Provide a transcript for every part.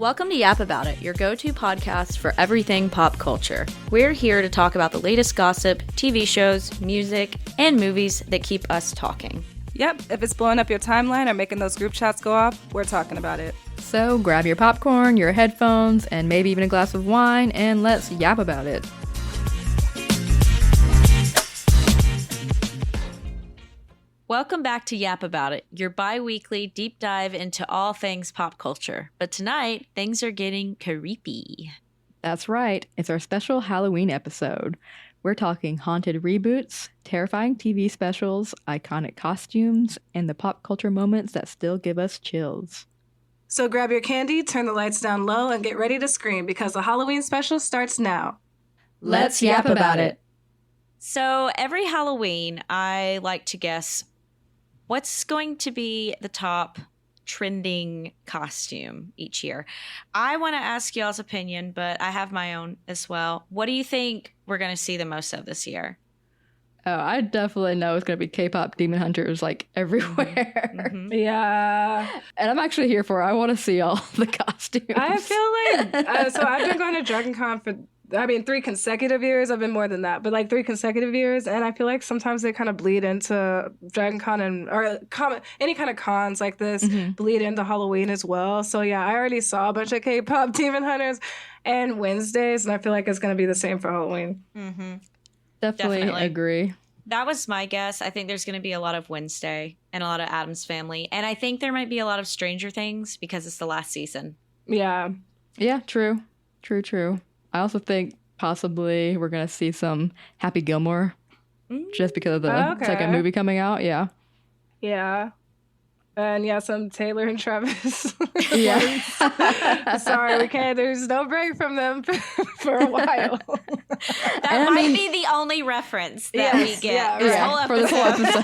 Welcome to Yap About It, your go-to podcast for everything pop culture. We're here to talk about the latest gossip, TV shows, music, and movies that keep us talking. Yep, if it's blowing up your timeline or making those group chats go off, we're talking about it. So grab your popcorn, your headphones, and maybe even a glass of wine, and let's yap about it. Welcome back to Yap About It, your bi-weekly deep dive into all things pop culture. But tonight, things are getting creepy. That's right. It's our special Halloween episode. We're talking haunted reboots, terrifying TV specials, iconic costumes, and the pop culture moments that still give us chills. So grab your candy, turn the lights down low, and get ready to scream because the Halloween special starts now. Let's yap about it. So every Halloween, I like to guess what's going to be the top trending costume each year. I want to ask y'all's opinion, but I have my own as well. What do you think we're going to see the most of this year? Oh, I definitely know it's going to be K-pop demon hunters like everywhere. Mm-hmm. Yeah. And I'm actually here for it. I want to see all the costumes. I feel like, so I've been going to Dragon Con for 3 consecutive years. I've been more than that, but like 3 consecutive years. And I feel like sometimes they kind of bleed into Dragon Con or any kind of cons like this bleed into Halloween as well. So yeah, I already saw a bunch of K-pop demon hunters and Wednesdays, and I feel like it's going to be the same for Halloween. Mm-hmm. Definitely agree. That was my guess. I think there's going to be a lot of Wednesday and a lot of Addams Family. And I think there might be a lot of Stranger Things because it's the last season. Yeah. Yeah, true. I also think possibly we're going to see some Happy Gilmore just because of the second movie coming out. Yeah. Yeah. And yeah, some Taylor and Travis. Yeah. Sorry, we can't. There's no break from them for a while. That might be the only reference that we get this whole episode. For this whole episode.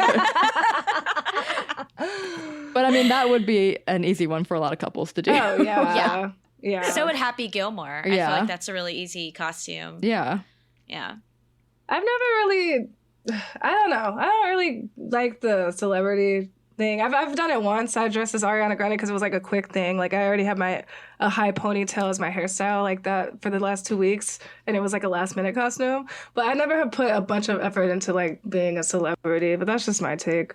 But I mean, that would be an easy one for a lot of couples to do. Oh, yeah. Yeah. So would Happy Gilmore. I feel like that's a really easy costume. Yeah. Yeah. I've never really, I don't know. I don't really like the celebrity thing. I've done it once. I dressed as Ariana Grande because it was like a quick thing. Like I already have a high ponytail as my hairstyle like that for the last 2 weeks, and it was like a last minute costume. But I never have put a bunch of effort into like being a celebrity. But that's just my take.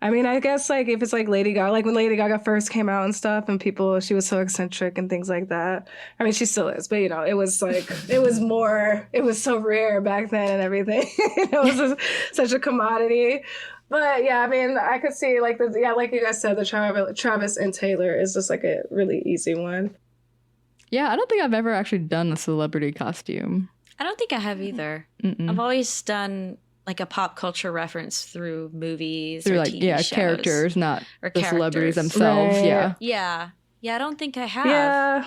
I mean, I guess like if it's like Lady Gaga, like when Lady Gaga first came out and stuff, and she was so eccentric and things like that. I mean, she still is, but you know, it was like it was so rare back then and everything. It was such a commodity. But yeah, I mean, I could see like like you guys said, the Travis and Taylor is just like a really easy one. Yeah, I don't think I've ever actually done a celebrity costume. I don't think I have either. Mm-mm. I've always done like a pop culture reference through movies through or like TV shows. Characters, not or the celebrities themselves. Right. Yeah, I don't think I have. Yeah.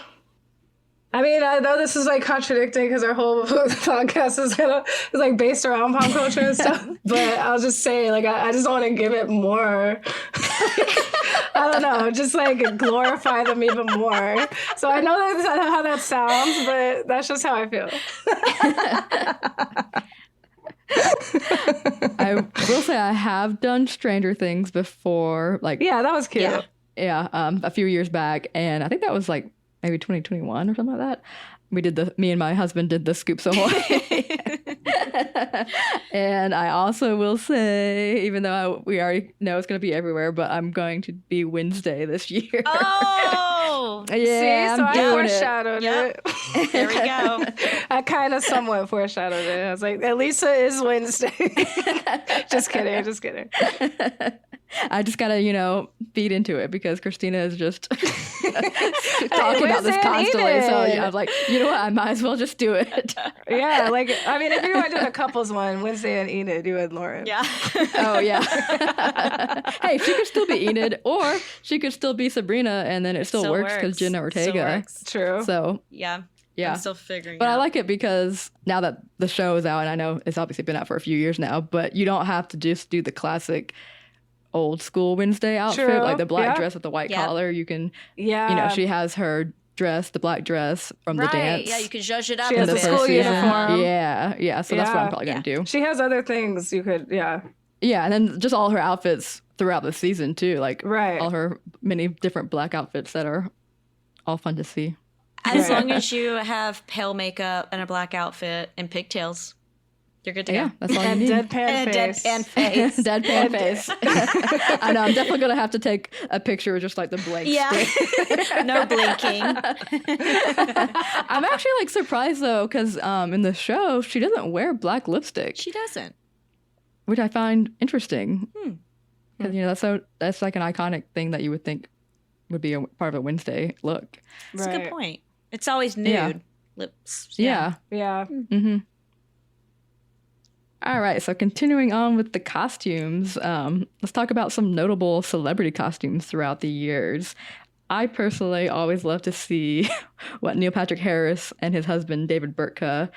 I mean, I know this is like contradicting because our whole podcast is like based around pop culture and stuff. But I'll just say, like, I just want to give it more. I don't know, just like glorify them even more. So I know that's not how that sounds, but that's just how I feel. I will say I have done Stranger Things before. Like, yeah, that was cute. Yeah, a few years back, and I think that was like maybe 2021 or something like that. Me and my husband did the Scoops Ahoy. And I also will say, even though we already know it's going to be everywhere, but I'm going to be Wednesday this year. Oh! Yeah, see, so I foreshadowed it. There we go. I kind of somewhat foreshadowed it. I was like, Elisa is Wednesday. Just kidding. I just gotta, feed into it because Christina is just talking about this constantly. So I was like, you know what? I might as well just do it. Yeah, like, I mean, if you were doing a couples one, Wednesday and Enid, you and Lauren. Yeah. Oh, yeah. Hey, she could still be Enid, or she could still be Sabrina, and then it still works because Jenna Ortega. True. So, yeah. Yeah. I'm still figuring but out. I like it because now that the show is out, and I know it's obviously been out for a few years now, but you don't have to just do the classic old school Wednesday outfit, like the black dress with the white collar. You can, she has her dress, the black dress from the dance. Yeah, you can zhuzh it up. She has the school uniform. Yeah. So that's what I'm probably going to do. She has other things you could, Yeah, and then just all her outfits throughout the season too, like all her many different black outfits that are all fun to see. As long as you have pale makeup and a black outfit and pigtails, you're good to go. Yeah, that's all you And need. deadpan face. Deadpan face. I know, I'm definitely going to have to take a picture with just like the blank stick. No blinking. I'm actually like surprised though, because in the show, she doesn't wear black lipstick. She doesn't. Which I find interesting. Because, you know, that's like an iconic thing that you would think would be a part of a Wednesday look. That's a good point. It's always nude lips. Yeah. Mm-hmm. All right, so continuing on with the costumes, let's talk about some notable celebrity costumes throughout the years. I personally always love to see what Neil Patrick Harris and his husband David Burtka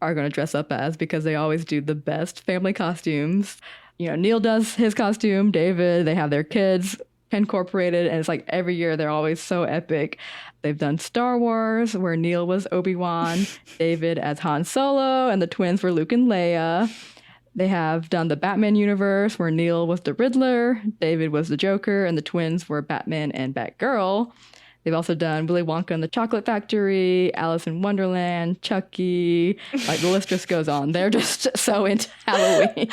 are going to dress up as, because they always do the best family costumes. You know, Neil does his costume, David, they have their kids incorporated, and it's like every year they're always so epic. They've done Star Wars, where Neil was Obi-Wan, David as Han Solo, and the twins were Luke and Leia. They have done the Batman universe, where Neil was the Riddler, David was the Joker, and the twins were Batman and Batgirl. They've also done Willy Wonka and the Chocolate Factory, Alice in Wonderland, Chucky. Like, the list just goes on. They're just so into Halloween.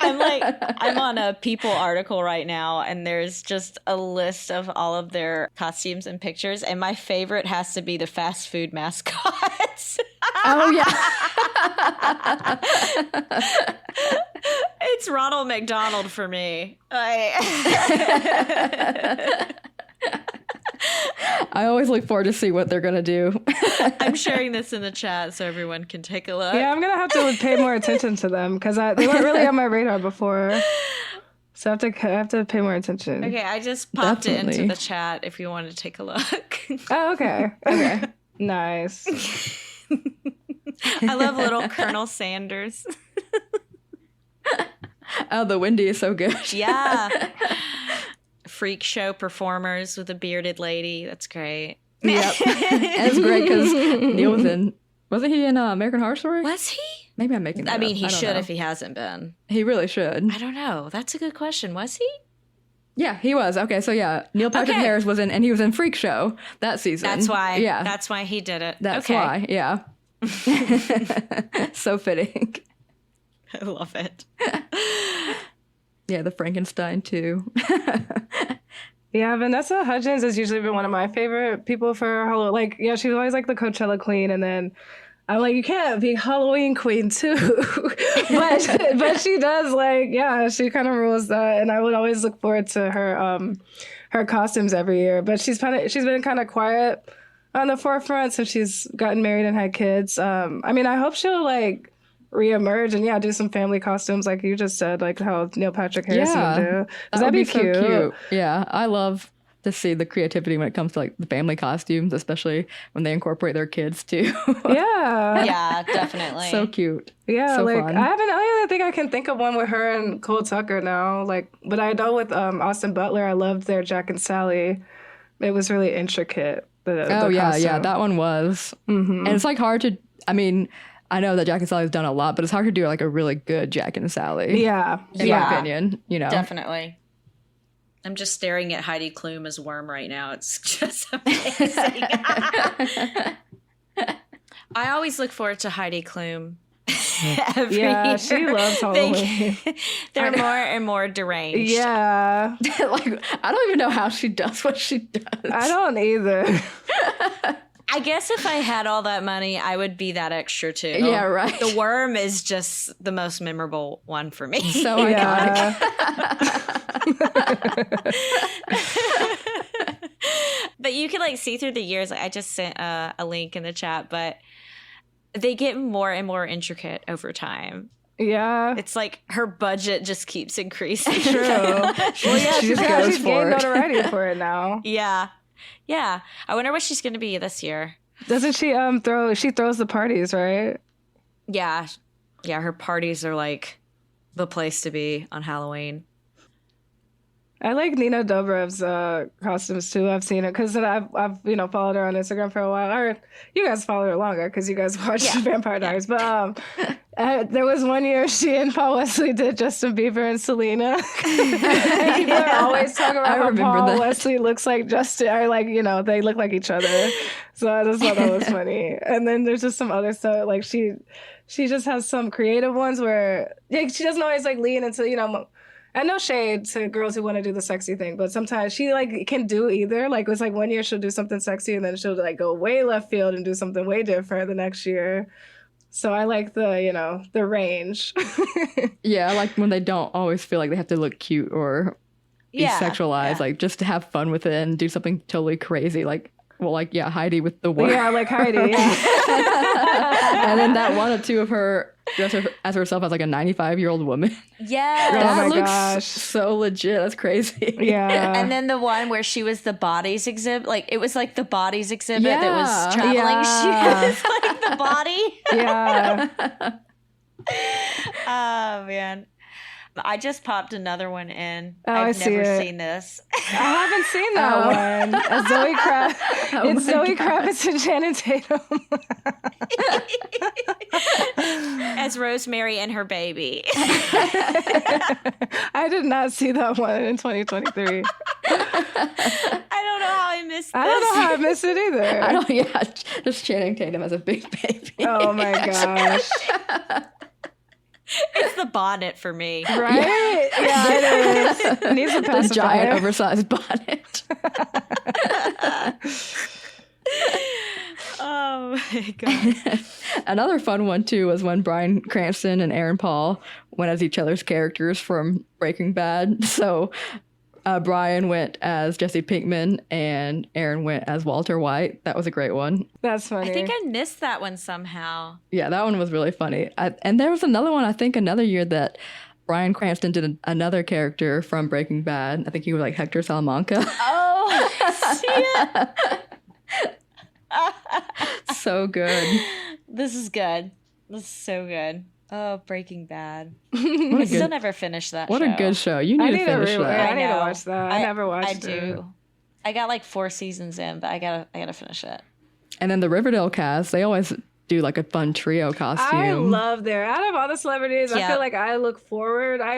I'm on a People article right now, and there's just a list of all of their costumes and pictures. And my favorite has to be the fast food mascots. Oh, yeah. It's Ronald McDonald for me. I always look forward to see what they're going to do. I'm sharing this in the chat so everyone can take a look. Yeah, I'm going to have to pay more attention to them, because they weren't really on my radar before. So I have to pay more attention. Okay, I just popped it into the chat if you want to take a look. Oh, okay. Okay. Nice. I love little Colonel Sanders. Oh, the Wendy is so good. Yeah. Freak show performers with a bearded lady. That's great. Yep. It's great because Neil wasn't he in American Horror Story? Was he? Maybe I'm making that up. He should if he hasn't been. He really should. I don't know. That's a good question. Was he? Yeah, he was. Okay, so yeah, Neil Patrick Harris was in, and he was in Freak Show that season. That's why. Yeah. That's why he did it. That's why, yeah. So fitting. I love it. Yeah, the Frankenstein too. Yeah, Vanessa Hudgens has usually been one of my favorite people for Halloween. Like, yeah, she's always like the Coachella queen, and then I'm like, you can't be Halloween queen too. but she does, like, yeah, she kind of rules that, and I would always look forward to her costumes every year. But she's been kind of quiet on the forefront since she's gotten married and had kids. I hope she'll like reemerge and do some family costumes like you just said, like how Neil Patrick Harris would do. That'd be cute. So cute. Yeah, I love to see the creativity when it comes to like the family costumes, especially when they incorporate their kids too. Yeah, definitely. So cute. Yeah, so like fun. I don't think I can think of one with her and Cole Tucker now. Like, but I know with Austin Butler, I loved their Jack and Sally. It was really intricate. The costume. That one was. Mm-hmm. And it's like hard to. I know that Jack and Sally's done a lot, but it's hard to do like a really good Jack and Sally. Yeah. In my opinion, Definitely. I'm just staring at Heidi Klum as Worm right now. It's just amazing. I always look forward to Heidi Klum. Every year. She loves Halloween. They're more and more deranged. Yeah. Like, I don't even know how she does what she does. I don't either. I guess if I had all that money, I would be that extra too. Yeah, right. The worm is just the most memorable one for me. So iconic. But you can like see through the years. I just sent a link in the chat, but they get more and more intricate over time. Yeah. It's like her budget just keeps increasing. True. She's gained notoriety for it now. Yeah. Yeah. I wonder what she's going to be this year. Doesn't she she throws the parties, right? Yeah. Yeah, her parties are like the place to be on Halloween. I like Nina Dobrev's costumes too. I've seen it because I've followed her on Instagram for a while. Or you guys follow her longer because you guys watch Vampire Diaries. But there was one year she and Paul Wesley did Justin Bieber and Selena. And people are always talking about how Paul Wesley looks like Justin, or like they look like each other. So I just thought that was funny. And then there's just some other stuff like she just has some creative ones where she doesn't always like lean into and no shade to girls who want to do the sexy thing, but sometimes she like can do either. Like it's like one year she'll do something sexy and then she'll like go way left field and do something way different the next year. So I like the range. Yeah, I like when they don't always feel like they have to look cute or be sexualized. Like just to have fun with it and do something totally crazy. Like Heidi with the work. Yeah, like Heidi. Yeah. And then that one or two of her dress as herself as like a 95-year-old woman. Yeah. That looks so legit. That's crazy. Yeah. And then the one where she was the bodies exhibit, like it was like the bodies exhibit that was traveling. Yeah. She was like the body. Yeah. Oh man. I just popped another one in. Oh, I've never seen this. I haven't seen that one. Zoe Kravitz. It's Zoe Kravitz and Channing Tatum. As Rosemary and her baby. I did not see that one in 2023. I don't know how I missed this. I don't know how I missed it either. Just Channing Tatum as a big baby. Oh my gosh. It's the bonnet for me. Right? Yeah, it is. It needs a pacifier. The giant oversized bonnet. Oh my god. Another fun one too was when Bryan Cranston and Aaron Paul went as each other's characters from Breaking Bad. So Bryan went as Jesse Pinkman and Aaron went as Walter White. That was a great one. That's funny. I think I missed that one somehow. Yeah, that one was really funny. And there was another one, I think another year that Bryan Cranston did another character from Breaking Bad. I think he was like Hector Salamanca. Oh, yeah. So good. This is good. This is so good. Oh, Breaking Bad. I still never finished that What show. a good show. You need to finish that. I need to watch that. I never watched it. I do. I got like 4 seasons in, but I gotta finish it. And then the Riverdale cast, they always do like a fun trio costume. I love out of all the celebrities, I feel like I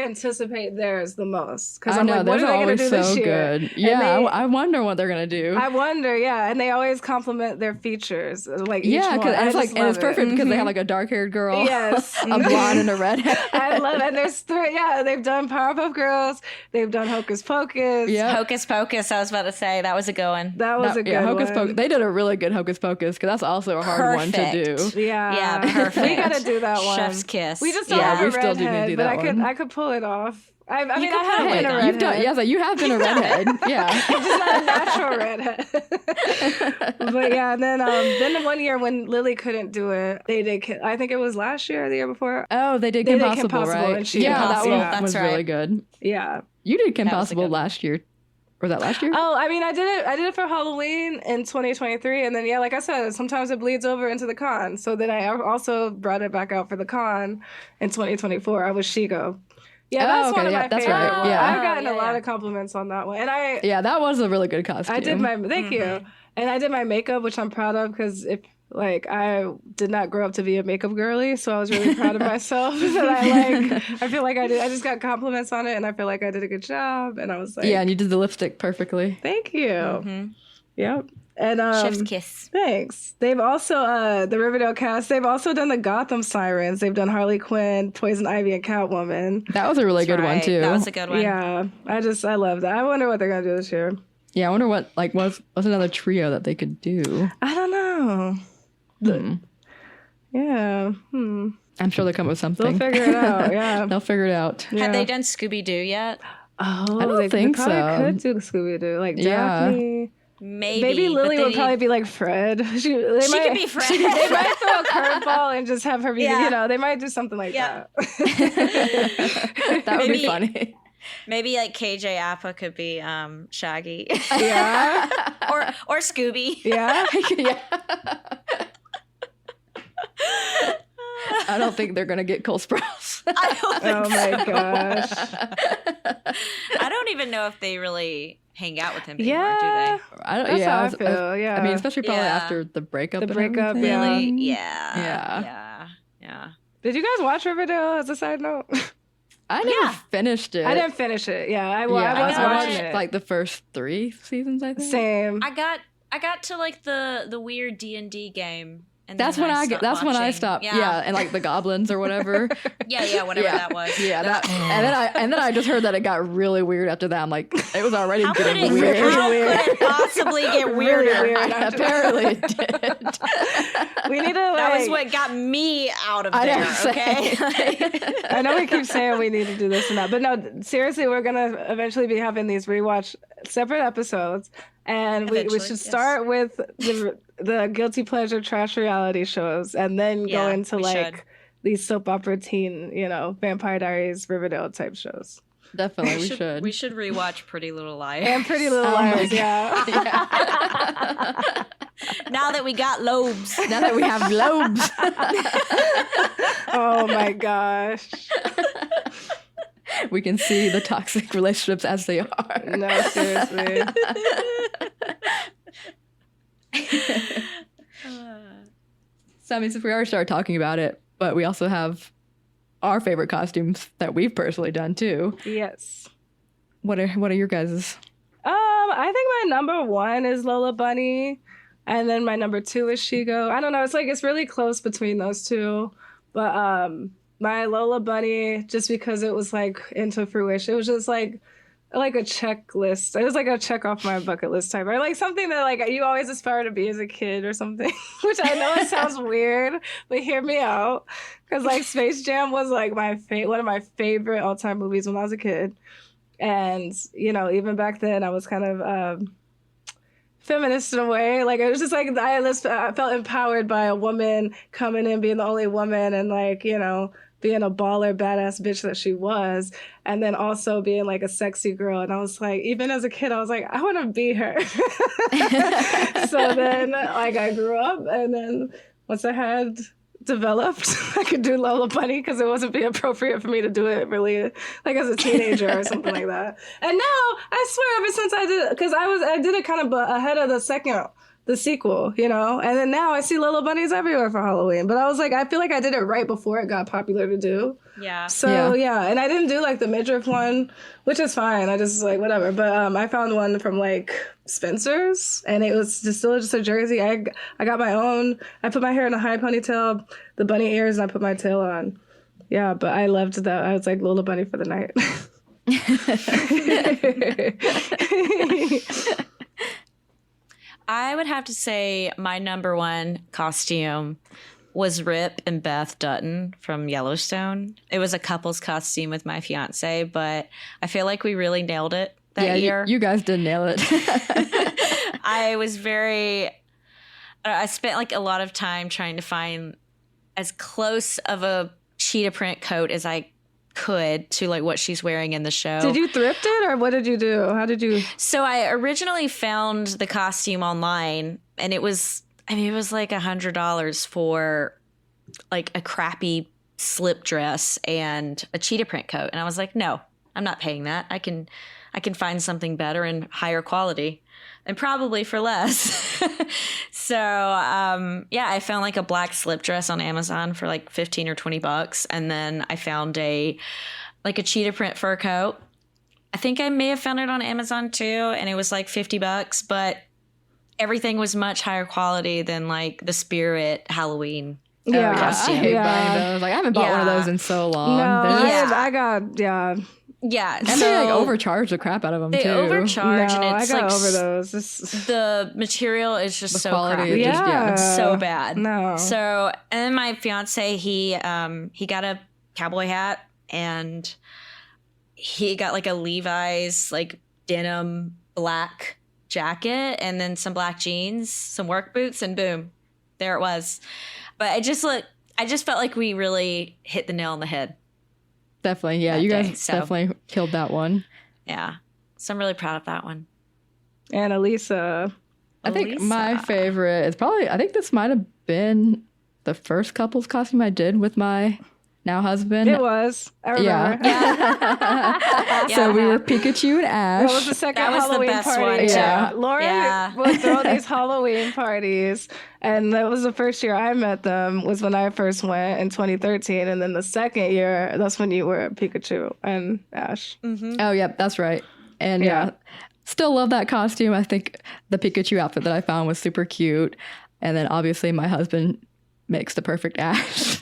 anticipate theirs the most. Because I'm like, what are they going to do this year? Good. Yeah, I wonder what they're going to do. I wonder, yeah. And they always compliment their features. Like and it's perfect because they have like a dark-haired girl, yes, a blonde and a redhead. I love it. And there's 3, they've done Powerpuff Girls, they've done Hocus Pocus. Yeah. Hocus Pocus, I was about to say, that was a good one. That was a good Hocus one. Pocus. They did a really good Hocus Pocus because that's also a hard one to do. Yeah, perfect. We gotta do that one. Chef's kiss. We just don't have a still redhead, do but that one. I could pull it off. I have been a You've redhead. you have been a redhead. Yeah, it's just not a natural redhead. But yeah, and then the one year when Lily couldn't do it, they did. I think it was last year or the year before. Oh, they did Kim Possible, right? And that one was really good. Yeah, you did Kim Possible last year. Was that last year? Oh, I mean, I did it for Halloween in 2023. And then, like I said, sometimes it bleeds over into the con. So then I also brought it back out for the con in 2024. I was Shigo. Yeah, that's one of my favorite ones. Yeah. I've gotten a lot of compliments on that one. And that was a really good costume. I did thank you. And I did my makeup, which I'm proud of because I did not grow up to be a makeup girly, so I was really proud of myself. I feel like I did. I just got compliments on it, and I feel like I did a good job. And I was like, yeah, and you did the lipstick perfectly. Thank you. Mm-hmm. Yep. And Chef's kiss. Thanks. They've also the Riverdale cast. They've also done the Gotham Sirens. They've done Harley Quinn, Poison Ivy, and Catwoman. That was a really good one too. That was a good one. Yeah, I love that. I wonder what they're gonna do this year. Yeah, I wonder what what's another trio that they could do. I don't know. Yeah. I'm sure they'll come up with something. They'll figure it out. Yeah. They'll figure it out. Yeah. Have they done Scooby-Doo yet? Oh, I don't think they so. probably could do Scooby-Doo. Like Daphne. Maybe Lily would probably be like Fred. She could be Fred. They might throw a curveball and just have her be, they might do something like that. That would be funny. Maybe like KJ Appa could be Shaggy. Yeah. or Scooby. Yeah. Yeah. I don't think they're gonna get Cole Sprouse. I don't think my gosh. I don't even know if they really hang out with him anymore, do they? I don't. That's how I feel. I mean, especially probably after the breakup. Really? Yeah. Did you guys watch Riverdale as a side note? I never finished it. I didn't finish it. Yeah, I was watching it. Like the first 3 seasons, I think. Same. I got to like the weird D&D game. And that's when I stopped. Yeah, and like the goblins or whatever. Whatever that was. Yeah, and then I just heard that it got really weird after that. I'm like, it was already getting weird. How could it possibly get weirder? Really weird apparently it did. We need to. That was what got me out of there. Okay. I know we keep saying we need to do this and that, but no, seriously, we're gonna eventually be having these rewatch separate episodes. And we should start with the guilty pleasure trash reality shows and then go into like these soap opera teen, Vampire Diaries, Riverdale type shows. Definitely, we should. We should rewatch Pretty Little Liars. And Pretty Little Liars, yeah. Now that we got lobes. Now that we have lobes. Oh my gosh. We can see the toxic relationships as they are. No, seriously. So, I mean, since we already started talking about it, but we also have our favorite costumes that we've personally done too. Yes. What are your guys's? I think my number 1 is Lola Bunny, and then my number 2 is Shigo. I don't know. It's really close between those two, but my Lola Bunny, just because it was like into fruition, it was just like a checklist. It was like a check off my bucket list type, or like something that like you always aspire to be as a kid or something. Which I know it sounds weird, but hear me out, because like Space Jam was like one of my favorite all time movies when I was a kid, and even back then I was kind of feminist in a way. Like it was just like I felt empowered by a woman coming in, being the only woman, and like being a baller, badass bitch that she was, and then also being like a sexy girl. And I was like, even as a kid, I was like, I want to be her. So then like I grew up, and then once I had developed, I could do Lola Bunny because it wasn't be appropriate for me to do it really like as a teenager or something like that. And now I swear ever since I did it, because I did it kind of ahead of the sequel, and then now I see Lola Bunnies everywhere for Halloween. But I was like, I feel like I did it right before it got popular to do. Yeah. So yeah, and I didn't do like the midriff one, which is fine. I just like whatever. But I found one from like Spencer's, and it was still just a jersey. I got my own. I put my hair in a high ponytail, the bunny ears, and I put my tail on. Yeah, but I loved that. I was like Lola Bunny for the night. I would have to say my number 1 costume was Rip and Beth Dutton from Yellowstone. It was a couple's costume with my fiance, but I feel like we really nailed it that year. You guys did nail it. I spent like a lot of time trying to find as close of a cheetah print coat as I could to like what she's wearing in the show. Did you thrift it, or what did you do? How did you? So I originally found the costume online, and it was like $100 for like a crappy slip dress and a cheetah print coat. And I was like, no, I'm not paying that. I can find something better and higher quality, and probably for less. So, I found like a black slip dress on Amazon for like $15 or $20. And then I found a cheetah print fur coat. I think I may have found it on Amazon too. And it was like $50, but everything was much higher quality than like the Spirit Halloween costume. I hate buying those. Like I haven't bought one of those in so long. No, I got. Yeah, and they like overcharge the crap out of them. They overcharge, and it's I got like over those. The material is just so crappy. It's so bad. No. So, and then my fiance, he got a cowboy hat, and he got like a Levi's like denim black jacket, and then some black jeans, some work boots, and boom, there it was. But I just felt like we really hit the nail on the head. Definitely, yeah. You guys definitely killed that one. Yeah. So I'm really proud of that one. And Elisa. I think my favorite is probably, I think this might have been the first couple's costume I did with my now husband. It was. I remember. Yeah. So we were Pikachu and Ash. That was the second Halloween party. Yeah. Lauren would throw these Halloween parties, and that was the first year I met them, was when I first went in 2013. And then the second year, that's when you were Pikachu and Ash. Mm-hmm. Oh, yeah, that's right. And yeah, still love that costume. I think the Pikachu outfit that I found was super cute. And then obviously my husband makes the perfect Ash.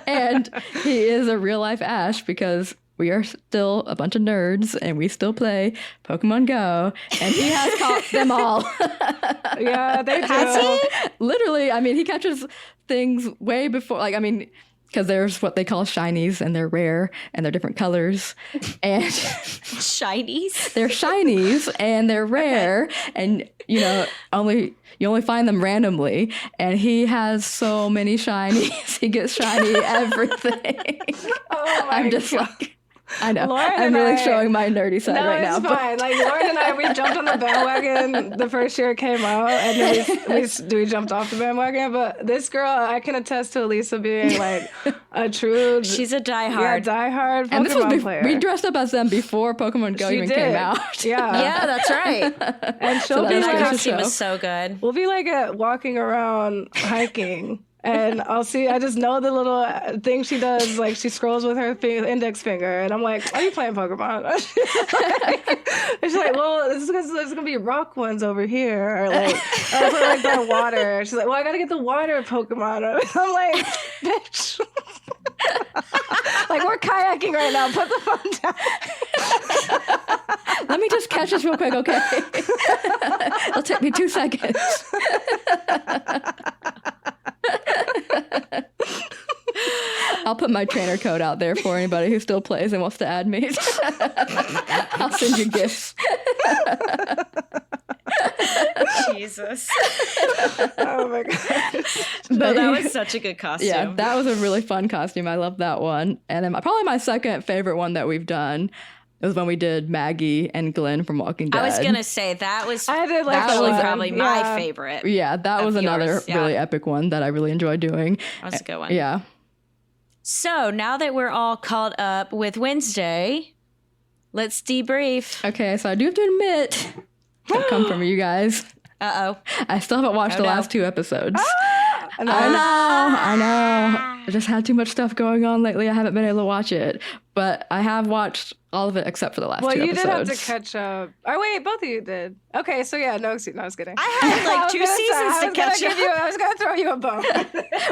And he is a real life Ash because we are still a bunch of nerds and we still play Pokemon Go, and he has caught them all. Yeah, they do. Has he? Literally, I mean, he catches things way before, like, I mean, because there's what they call shinies, and they're rare, and they're different colors. And shinies? They're shinies, and they're rare, and, you know, you only find them randomly. And he has so many shinies. He gets shiny everything. Oh my I'm just God. like... I know. Lauren I'm really showing my nerdy side right now. No, it's fine. Like, Lauren and I, we jumped on the bandwagon the first year it came out, and then we jumped off the bandwagon. But this girl, I can attest to Elisa being like a true... She's a diehard. Yeah, diehard Pokemon and this was player. We dressed up as them before Pokemon Go even came out. Yeah, that's right. And she'll be that like... costume was so good. We'll be like walking around hiking. And I just know the little thing she does, like she scrolls with her index finger, and I'm like, are you playing Pokemon? She's like, well, this is because there's going to be rock ones over here, or like, I put like by water. She's like, well, I got to get the water Pokemon. I'm like, bitch. Like, we're kayaking right now. Put the phone down. Let me just catch this real quick, okay? It'll take me 2 seconds. I'll put my trainer code out there for anybody who still plays and wants to add me. I'll send you gifts. Jesus. Oh my God. No, that was such a good costume. Yeah, that was a really fun costume. I love that one. And then probably my second favorite one that we've done was when we did Maggie and Glenn from Walking Dead. I was going to say that was probably my favorite. Yeah, that was another really epic one that I really enjoyed doing. That was a good one. Yeah. So now that we're all caught up with Wednesday, let's debrief. Okay, so I do have to admit, I've come from you guys. Uh-oh. I still haven't watched the last 2 episodes. I know. I just had too much stuff going on lately. I haven't been able to watch it. But I have watched all of it except for the last 2 episodes. Well, you did have to catch up. Oh, wait, both of you did. Okay, so yeah, no, I was kidding. I had like 2 seasons to catch up. I was going to throw you a bone.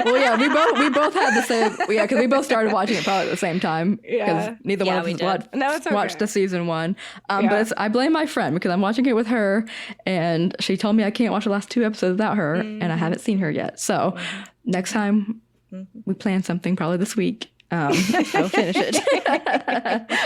Well, yeah, we both had the same, because we both started watching it probably at the same time. Because neither one of us watched the season 1. But I blame my friend because I'm watching it with her, and she told me I can't watch the last 2 episodes without her, and I haven't seen her yet. So next time we plan something, probably this week. We'll finish it.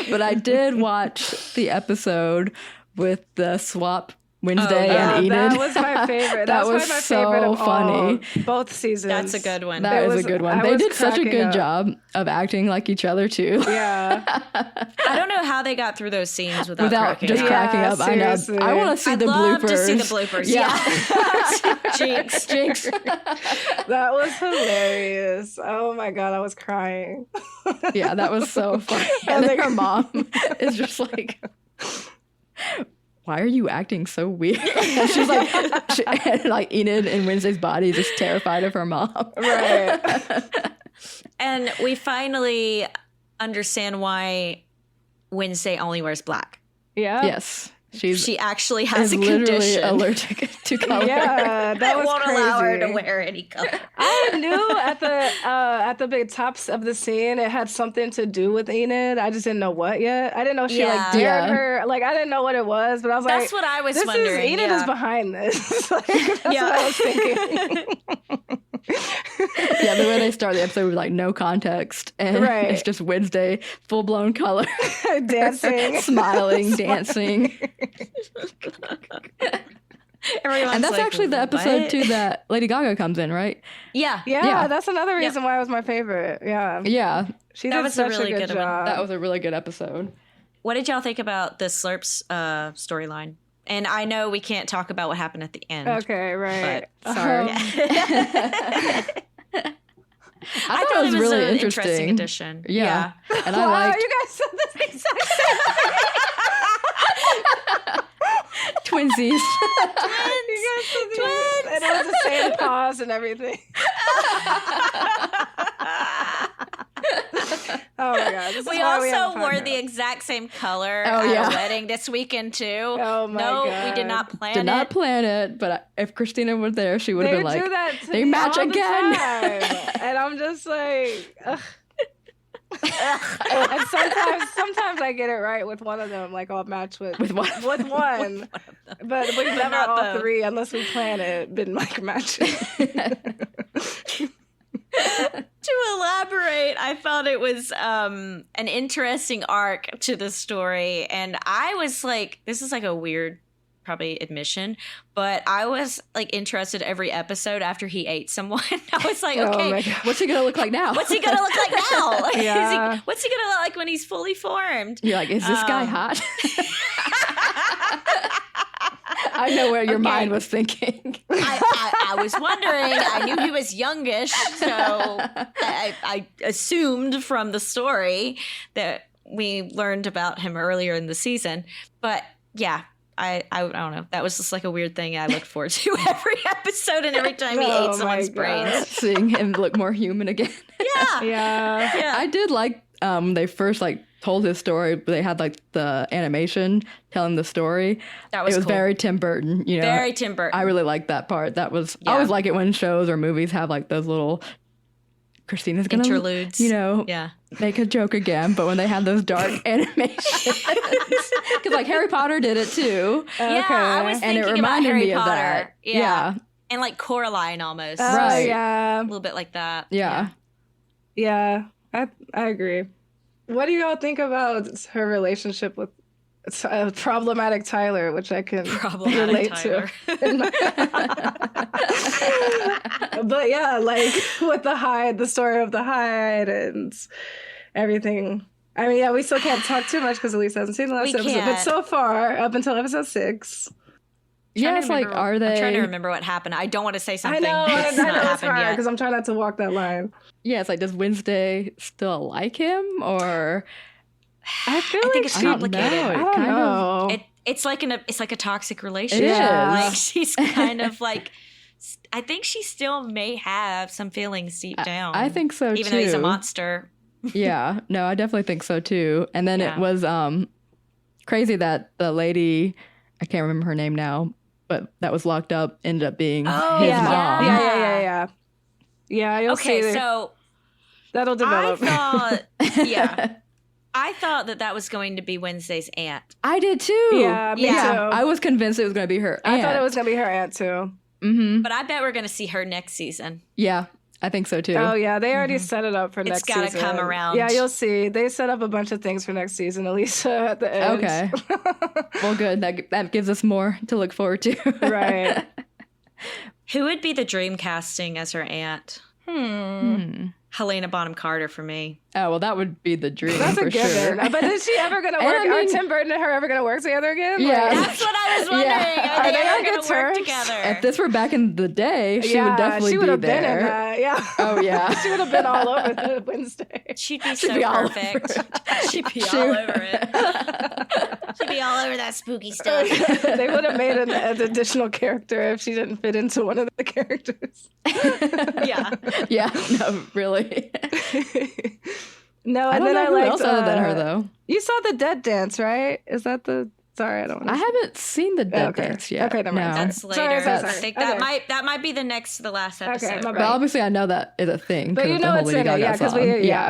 But I did watch the episode with the swap Wednesday and Enid. That was my favorite. That was my so favorite of funny. Both seasons. That's a good one. That was a good one. They did such a good job of acting like each other too. Yeah. I don't know how they got through those scenes without cracking up. Seriously. I know. I want to see the bloopers. To see the bloopers. Yeah. Jinx. That was hilarious. Oh my God, I was crying. Yeah, that was so funny. And then her mom is just like, why are you acting so weird? And she's like, Enid in Wednesday's body is just terrified of her mom. Right. And we finally understand why Wednesday only wears black. Yeah. Yes. She actually has a literally condition. Allergic to color. Yeah, that was won't crazy. allow her to wear any color. I knew at the big tops of the scene it had something to do with Enid. I just didn't know what yet. I didn't know she dared her. Like, I didn't know what it was, but I was like, that's what I was wondering. Enid is behind this. Like, that's what I was thinking. Yeah, the way they start the episode with like no context, and it's just Wednesday, full blown color, dancing, smiling, dancing. Everyone's and that's like, actually the episode too that Lady Gaga comes in, right? Yeah. That's another reason why it was my favorite. Yeah, she did such a good job. That was a really good episode. What did y'all think about the Slurps storyline? And I know we can't talk about what happened at the end. Okay, right. But, sorry. I thought it was really an interesting addition. Yeah. And wow, I liked... you guys said the exact same thing. Twinsies. Twins. And it was the same pause and everything. Oh my god! We also wore the exact same color at our wedding this weekend too. Oh my god! We did not plan it. Did not plan it, but if Christina was there, she would have been like, "They match again." And I'm just like, ugh. And sometimes I get it right with one of them. Like I'll match with one. But we've never all three, unless we plan it, been like matching. To elaborate, I thought it was an interesting arc to the story. And I was like, this is like a weird, probably admission, but I was like interested every episode after he ate someone. I was like, okay, what's he going to look like now? What's he going to look like now? Like, yeah. What's he going to look like when he's fully formed? You're like, is this guy hot? I know where your mind was thinking. I was wondering. I knew he was youngish, so I assumed from the story that we learned about him earlier in the season. But yeah, I don't know. That was just like a weird thing I look forward to every episode and every time he ate someone's brains. Seeing him look more human again. Yeah. I did like they first like told his story, but they had like the animation telling the story. That was cool. very Tim Burton, you know. Very Tim Burton. I really liked that part. That was I always like it when shows or movies have like those little Christina's gonna interludes, make a joke again. But when they had those dark animations, because like Harry Potter did it too. Yeah, I was thinking about Harry Potter. Of that. Yeah, and like Coraline almost. Right. Yeah, a little bit like that. Yeah. I agree. What do y'all think about her relationship with problematic Tyler, which I can relate to? But yeah, like with the Hyde, the story of the Hyde and everything. I mean, yeah, we still can't talk too much because Elise hasn't seen the last episode. But so far, up until episode 6. Yeah, it's like, are they... I'm trying to remember what happened. I don't want to say something. I know that's it's not happened hard yet. because I'm trying not to walk that line. Yeah, it's like, does Wednesday still like him, or... I think it's complicated. I don't know. It's like a toxic relationship. Like she's kind of like, I think she still may have some feelings deep down. I think so, even though he's a monster. Yeah, no, I definitely think so too. And then it was crazy that the lady, I can't remember her name now, but that was locked up ended up being his mom. Yeah, you'll see. Okay, so that'll develop. I thought that was going to be Wednesday's aunt. I did too. Yeah, me too. I was convinced it was going to be her aunt. I thought it was going to be her aunt too. Mm-hmm. But I bet we're going to see her next season. Yeah, I think so too. Oh yeah, they already set it up for next season. It's got to come around. Yeah, you'll see. They set up a bunch of things for next season, Elisa, at the end. Okay. Well, good. That gives us more to look forward to. Right. Who would be the dream casting as her aunt? Helena Bonham Carter for me. Oh, well, that would be the dream. That's for a given. Sure. But is she ever going to work? Are Tim Burton and her ever going to work together again? Yeah. That's what I was wondering. Yeah. Are they ever going to work together? If this were back in the day, she would definitely she would have be there. been in that. Yeah. Oh, yeah. She would have been all over the Wednesday. She'd be perfect. She'd be all over it. She'd be all over that spooky stuff. They would have made an additional character if she didn't fit into one of the characters. Yeah, no, really. No, I and don't then know who else other than her, though. You saw the Dead Dance, right? Is that the... Sorry, I don't know. I haven't seen the Dead Dance yet. Okay, never mind. No. That's later. Sorry. I think that might be the last episode. Okay, but obviously I know that is a thing. But you know it's in it, yeah,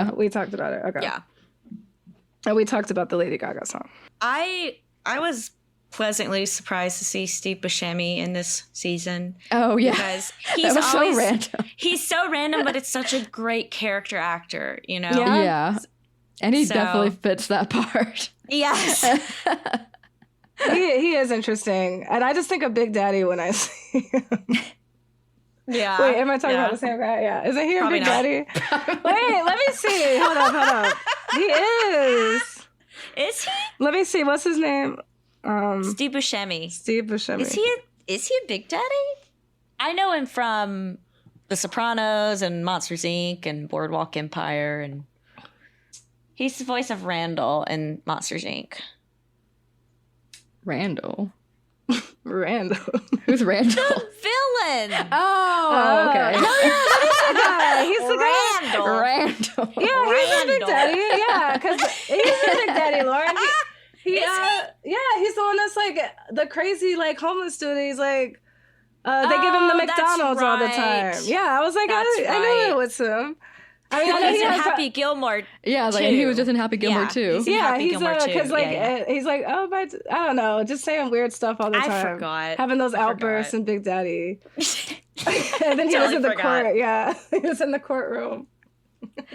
because we talked about it. Okay. Yeah. And we talked about the Lady Gaga song. I was pleasantly surprised to see Steve Buscemi in this season. Oh, yeah. Because he's that was always so random. He's so random, but it's such a great character actor, you know? Yeah. And he definitely fits that part. Yes. He is interesting. And I just think of Big Daddy when I see him. Yeah. Wait, am I talking about the same guy? Yeah. Isn't he Probably Big Daddy? Wait, let me see. Hold up. He is. Is he? Let me see. What's his name? Steve Buscemi. Steve Buscemi. Is he a Big Daddy? I know him from The Sopranos and Monsters Inc. and Boardwalk Empire, and he's the voice of Randall in Monsters Inc. Randall. Who's Randall? The villain. Oh, okay. No, yeah, that is the guy. He's the guy. Randall. Yeah, he's a Big Daddy. Yeah, because he's a Big Daddy, Lauren. He's the one that's like the crazy like homeless dude. He's like, they give him the McDonald's all the time. Yeah, I was like, I knew it was him. I mean, I know he's in Happy Gilmore. Yeah, like, and he was just in Happy Gilmore too. He's because like he's like, oh, but I don't know, just saying weird stuff all the time. I forgot. Having those outbursts in Big Daddy. And then he was in the court. Yeah, he was in the courtroom. I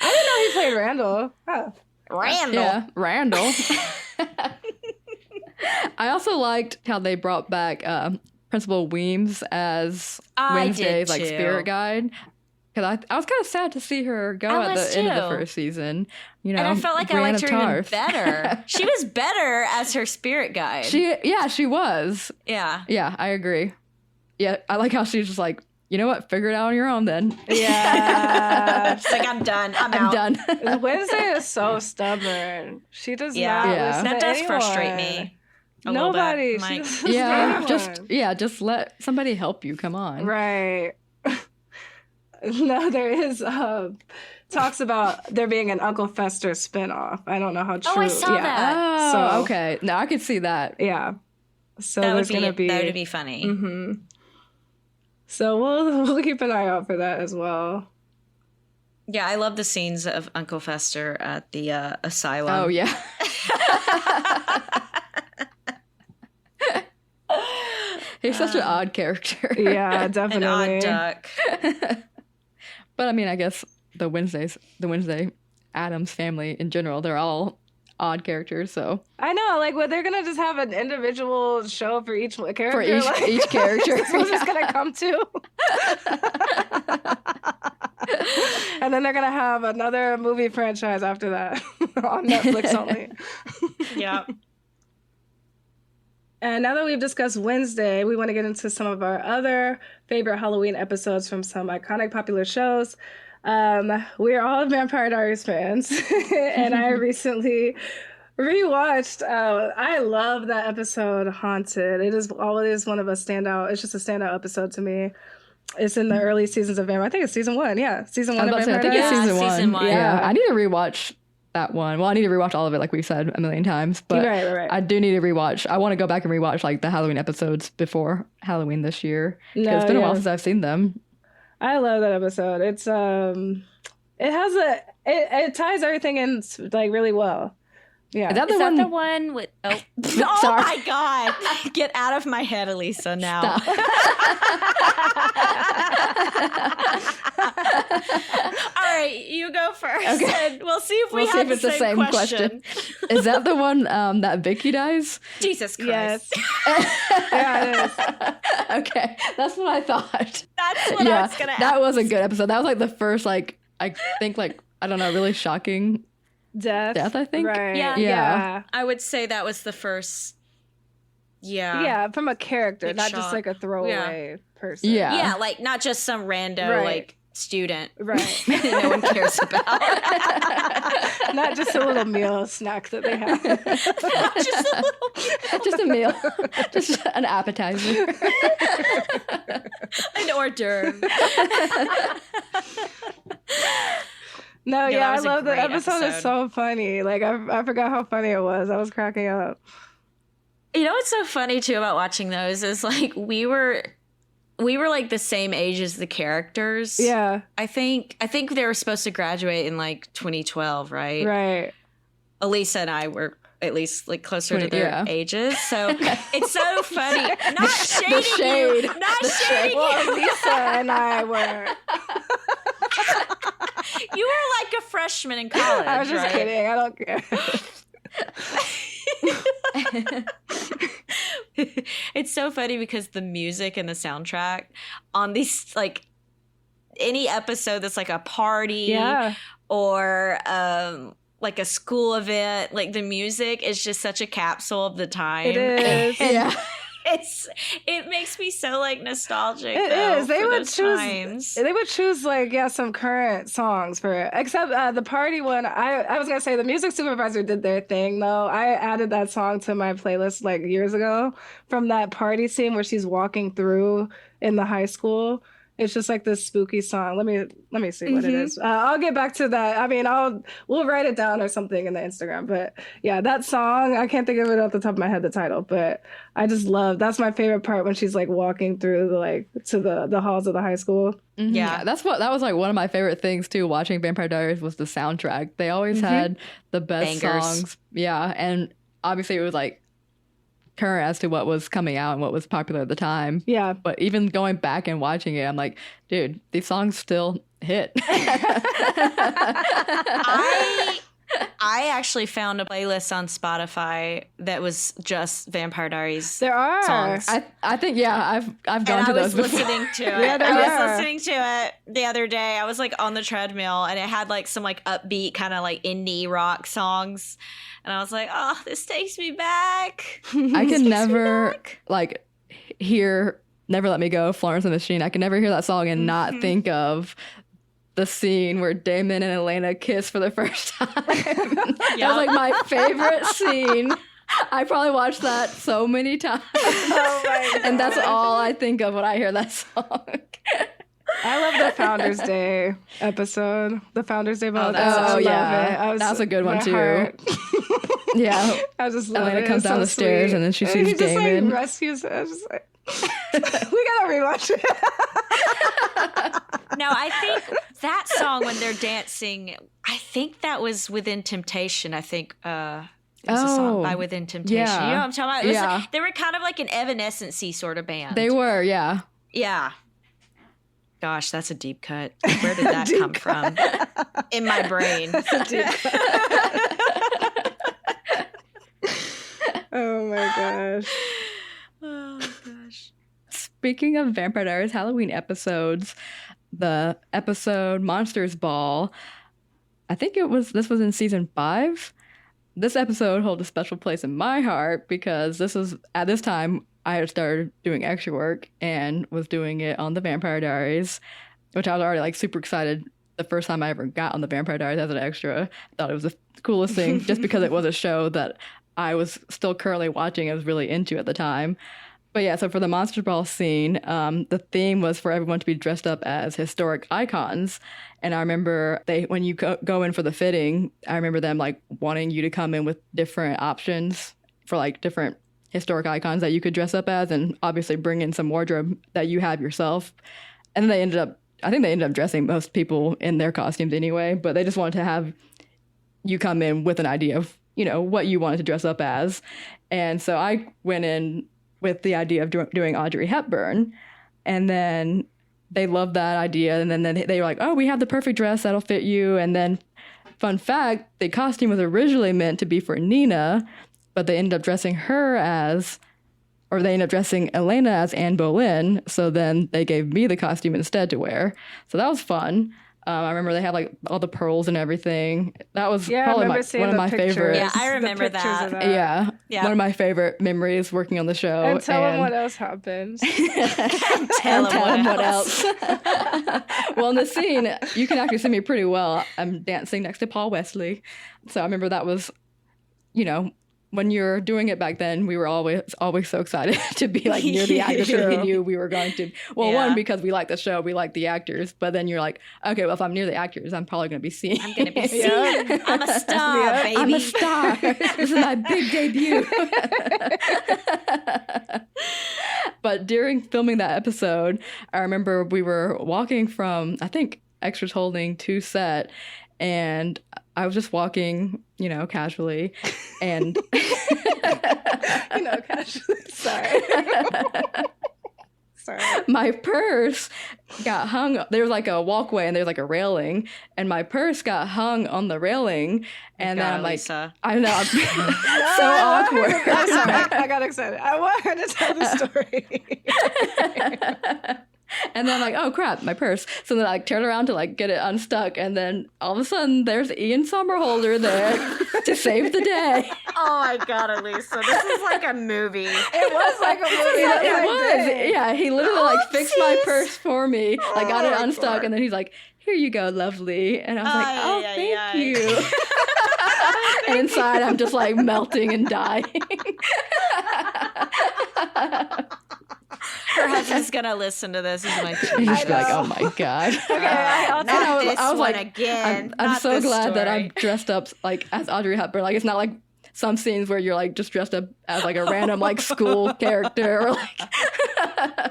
didn't know he played Randall. Oh. Randall. Yeah, Randall. I also liked how they brought back Principal Weems as Wednesday's like spirit guide. Because I was kind of sad to see her go at the end of the first season. You know, and I felt like I liked her even better. She was better as her spirit guide. She was. Yeah. Yeah, I agree. Yeah, I like how she's just like, you know what? Figure it out on your own then. Yeah. She's like, I'm done. I'm out. Done. Wednesday is so stubborn. She does not listen that to does anyone. Frustrate me. Nobody. Just let somebody help you. Come on. Right. No, there is talks about there being an Uncle Fester spinoff. I don't know how true. Oh, I saw that. Oh, so, okay. No, I could see that. Yeah. So that would be funny. Mm-hmm. So we'll keep an eye out for that as well. Yeah, I love the scenes of Uncle Fester at the asylum. Oh, yeah. He's such an odd character. Yeah, definitely. An odd duck. But I mean, I guess the Wednesday Addams family in general, they're all odd characters, so I know, like, well, they're gonna just have an individual show for each character. For each character, we're just gonna come to, and then they're gonna have another movie franchise after that on Netflix only. Yeah. And now that we've discussed Wednesday, we want to get into some of our other favorite Halloween episodes from some iconic popular shows. We are all Vampire Diaries fans, and I recently rewatched. I love that episode, Haunted. It is always one of a standout. It's just a standout episode to me. It's in the early seasons of Vampire. I think it's season 1. Yeah, season 1 of Vampire Diaries. I think it's season 1. Yeah, I need to rewatch that one. Well, I need to rewatch all of it, like we've said a million times. But right. I do need to rewatch. I want to go back and rewatch like the Halloween episodes before Halloween this year. It's been a while since I've seen them. I love that episode. It's it ties everything in like really well. Yeah. Is that the one with oh my God. Get out of my head, Elisa, now. All right, you go first. Okay. And we'll see if we'll see if it's the same question. Is that the one that Vicky dies? Jesus Christ. Yes. Yeah, it is. Okay. That's what I thought. That's what I was going to ask. That was a good episode. That was like the first, like, I think, like, I don't know, really shocking death, I think. Right. Yeah. I would say that was the first. Yeah, from a character, not just like a throwaway person. Yeah, like not just some rando like student. Right. No one cares about. Not just a little meal snack that they have. Just a meal. Just an appetizer. An hors d'oeuvre. No, I love the episode. Is so funny. Like I forgot how funny it was. I was cracking up. You know what's so funny too about watching those is like we were like the same age as the characters. Yeah. I think they were supposed to graduate in like 2012, right? Right. Elisa and I were at least like closer to their ages. So it's so funny. Not shading you. Not shading you. Lisa and I were. You were like a freshman in college. I was just kidding. I don't care. It's so funny because the music and the soundtrack on these, like, any episode that's like a party or like a school event. Like the music is just such a capsule of the time. It is. Yeah. It makes me so like nostalgic. It is. They would choose like some current songs for it. Except the party one. I was gonna say the music supervisor did their thing though. I added that song to my playlist like years ago from that party scene where she's walking through in the high school. It's just like this spooky song. Let me see what it is. I'll get back to that. I mean, we'll write it down or something in the Instagram. But yeah, that song, I can't think of it off the top of my head, the title, but I just love, that's my favorite part when she's like walking through to the halls of the high school. Mm-hmm. Yeah, that was like one of my favorite things too, watching Vampire Diaries, was the soundtrack. They always had the best songs. Yeah, and obviously it was like current as to what was coming out and what was popular at the time. Yeah. But even going back and watching it, I'm like, dude, these songs still hit. I actually found a playlist on Spotify that was just Vampire Diaries. There are songs. I think I've gone to those before. Listening to it. I was listening to it the other day. I was like on the treadmill and it had like some like upbeat kind of like indie rock songs. And I was like, oh, this takes me back. I can never like hear Never Let Me Go, Florence and the Machine. I can never hear that song and not think of the scene where Damon and Elena kiss for the first time. That was like my favorite scene. I probably watched that so many times. Oh my God. And that's all I think of when I hear that song. I love the Founders Day episode. The Founders Day ball. Yeah. That was a good one too. Yeah. I just love Elena it. comes down the stairs and then she sees Damon. He just like rescues it. I was just like, we gotta rewatch it. No, I think that song when they're dancing, I think that was Within Temptation. I think it was a song by Within Temptation. Yeah. You know what I'm talking about? Like, they were kind of like an Evanescence-y sort of band. They were, yeah. Yeah. Gosh, that's a deep cut. Where did that come from? In my brain. Oh my gosh. Oh gosh. Speaking of Vampire Diaries Halloween episodes, the episode Monsters Ball, I think this was in season 5. This episode holds a special place in my heart because at this time I had started doing extra work and was doing it on the Vampire Diaries, which I was already like super excited the first time I ever got on the Vampire Diaries as an extra. I thought it was the coolest thing just because it was a show that I was still currently watching and was really into at the time. But yeah, so for the Monster Ball scene, the theme was for everyone to be dressed up as historic icons. And I remember when you go in for the fitting, I remember them like wanting you to come in with different options for like different historic icons that you could dress up as, and obviously bring in some wardrobe that you have yourself. And then I think they ended up dressing most people in their costumes anyway, but they just wanted to have you come in with an idea of, what you wanted to dress up as. And so I went in with the idea of doing Audrey Hepburn, and then they loved that idea. And then they were like, oh, we have the perfect dress that'll fit you. And then fun fact, the costume was originally meant to be for Nina, but they ended up dressing Elena as Anne Boleyn. So then they gave me the costume instead to wear. So that was fun. I remember they had like all the pearls and everything. That was probably one of my favorites. Yeah, I remember that. Yeah, one of my favorite memories working on the show. And tell them what else happens. Tell them what else. Well, in the scene, you can actually see me pretty well. I'm dancing next to Paul Wesley. So I remember that was, when you're doing it back then, we were always so excited to be like near the actors because we knew we were going to. Well, one, because we like the show, we like the actors, but then you're like, okay, well, if I'm near the actors, I'm probably going to be seen. I'm going to be seen. I'm a star, baby. I'm a star. This is my big debut. But during filming that episode, I remember we were walking from, I think, Extras Holding to set, and I was just walking, casually, and casually. Sorry. My purse got hung. There was like a walkway and there's like a railing, and my purse got hung on the railing. And then I'm like, Lisa. I know, I'm so awkward. I'm sorry, I got excited. I want her to tell the story. And then I'm like, oh crap, my purse. So then I turn around to get it unstuck, and then all of a sudden there's Ian Somerhalder there to save the day. Oh my God, Elisa, this is like a movie. It was like a movie. It was. Yeah, he literally fixed my purse for me. I got it unstuck, God. And then he's like, here you go, lovely. And I was like, thank you. And inside I'm just melting and dying. Her husband's gonna listen to this. He's like, oh my God. Okay, I was like, again. I'm so glad that I'm dressed up as Audrey Hepburn. It's not like some scenes where you're just dressed up as a random school character or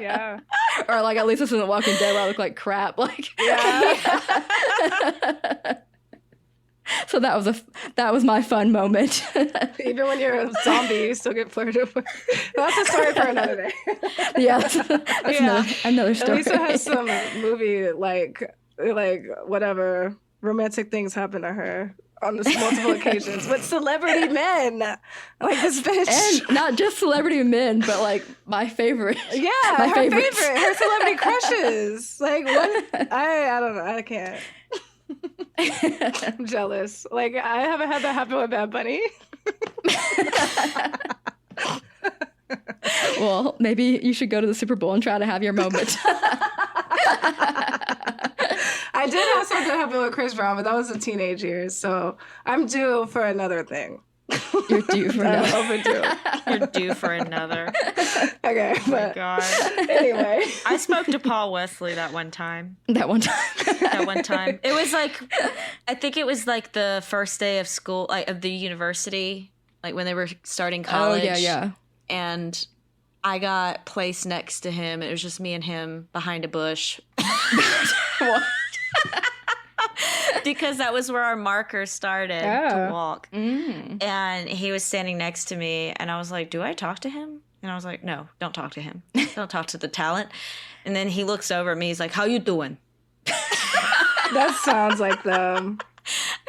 yeah. Or at least this isn't Walking Dead where I look like crap. Yeah. So that was my fun moment. Even when you're a zombie, you still get flirted with. That's a story for another day. Yeah, that's another story. Elisa has some movie whatever romantic things happen to her on this multiple occasions with celebrity men, like this bitch, and not just celebrity men, but my favorite. Yeah, her favorite, her celebrity crushes. What? I don't know. I can't. I'm jealous. I haven't had that happen with Bad Bunny. Well, maybe you should go to the Super Bowl and try to have your moment. I did have something happen with Chris Brown, but that was the teenage years, so I'm due for another thing. You're due for another. Overdue. You're due for another. Okay, Oh my God. Anyway. I spoke to Paul Wesley that one time. That one time. It was I think it was the first day of school, of the university, when they were starting college. Oh, yeah. And I got placed next to him. It was just me and him behind a bush. What? Because that was where our marker started to walk. Mm. And he was standing next to me, and I was like, do I talk to him? And I was like, no, don't talk to him. Don't talk to the talent. And then he looks over at me. He's like, how you doing? That sounds like them.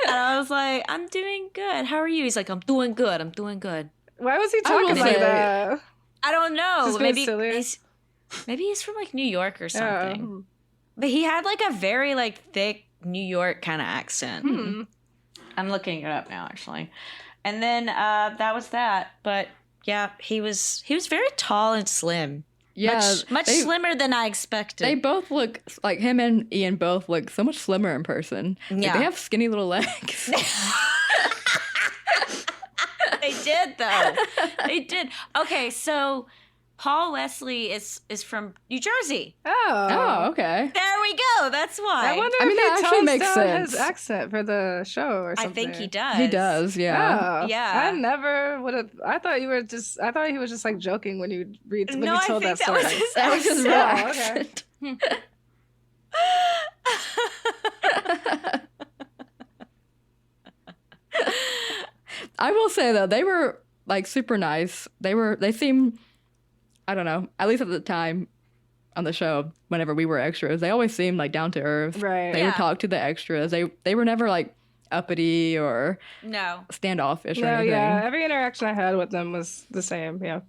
And I was like, I'm doing good. How are you? He's like, I'm doing good. Why was he talking like that? I don't know. Maybe he's from New York or something. But he had a very thick New York kind of accent. I'm looking it up now, actually. And then that was that. But yeah, he was very tall and slim. Yeah, much slimmer than I expected. They both look him and Ian both look so much slimmer in person. Yeah, they have skinny little legs. They did though. They did. Okay, so Paul Wesley is from New Jersey. Oh, okay. There we go. That's why. I wonder if that he actually tones makes down sense. his accent for the show or something. I think he does. He does, yeah. Oh, Yeah. I never would have. I thought he was just joking when you told that story. That was his real accent. I will say though, they were super nice. They seemed, I don't know, at least at the time on the show, whenever we were extras, they always seemed down to earth. Right. They would talk to the extras. They were never uppity or standoffish or anything. Yeah, every interaction I had with them was the same. Yeah.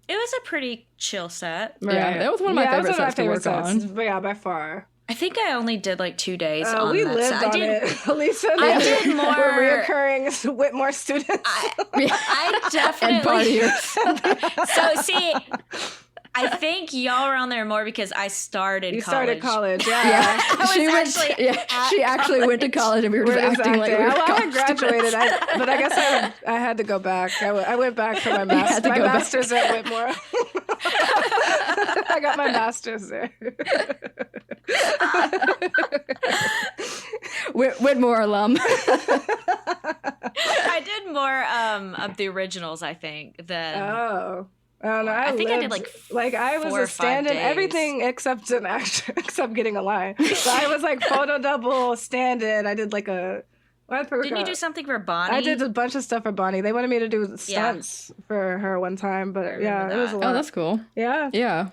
It was a pretty chill set. Right. Yeah, that was one of my favorite sets to work on. But yeah, by far. I think I only did 2 days on we that. lived on it. Lisa and I did more reoccurring Whitmore students. I definitely. And partiers. So see, I think y'all were on there more because I started college. You started college, yeah. She actually went to college, and we were just acting like we were I graduated, but I guess I had to go back. I went back for my master's at Whitmore. I got my master's there. Whitmore alum. I did more of the originals, I think, than... Oh. I don't know. I think I did I was a stand-in, everything except an actor, except getting a line. So I was photo double, stand-in. I did Didn't you do something for Bonnie? I did a bunch of stuff for Bonnie. They wanted me to do stunts for her one time, but it was a lot. Oh, that's cool. Yeah. Yeah.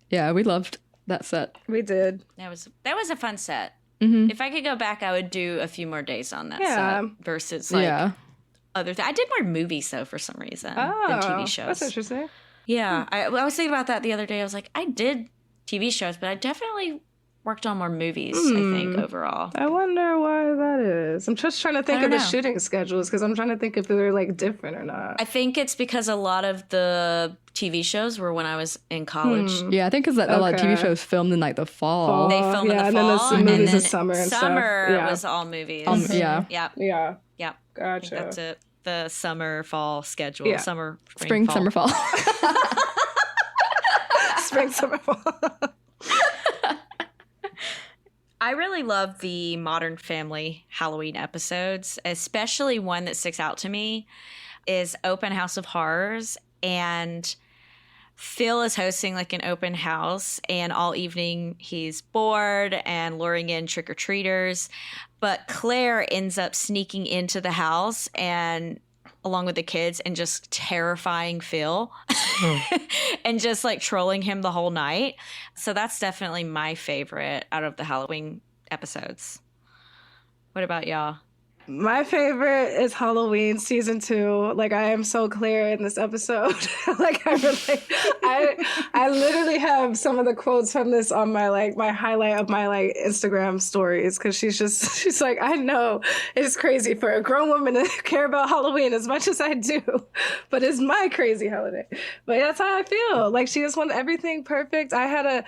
Yeah, we loved that set. We did. That was a fun set. Mm-hmm. If I could go back, I would do a few more days on that set versus other things. I did more movies though for some reason than TV shows. That's interesting. Yeah, I was thinking about that the other day. I was like, I did TV shows, but I definitely worked on more movies, I think, overall. I wonder why that is. I'm just trying to think of the shooting schedules because I'm trying to think if they're like different or not. I think it's because a lot of the TV shows were when I was in college. Yeah, I think because a lot of TV shows filmed in like the fall. They filmed in the fall. And then movies in summer and summer stuff. was all movies. Yeah. Gotcha. That's it. The summer, fall schedule. Yeah. Summer, spring, summer, fall. Spring, summer, fall. I really love the Modern Family Halloween episodes, especially one that sticks out to me is Open House of Horrors. And Phil is hosting like an open house, and all evening he's bored and luring in trick-or-treaters. But Claire ends up sneaking into the house and along with the kids and just terrifying Phil and just like trolling him the whole night. So that's definitely my favorite out of the Halloween episodes. What about y'all? My favorite is Halloween season 2. Like, I am so clear in this episode. Like, I literally have some of the quotes from this on my my highlight of my Instagram stories, because she's like, I know it's crazy for a grown woman to care about Halloween as much as I do, but it's my crazy holiday. But that's how I feel. Like, she just wanted everything perfect. Ever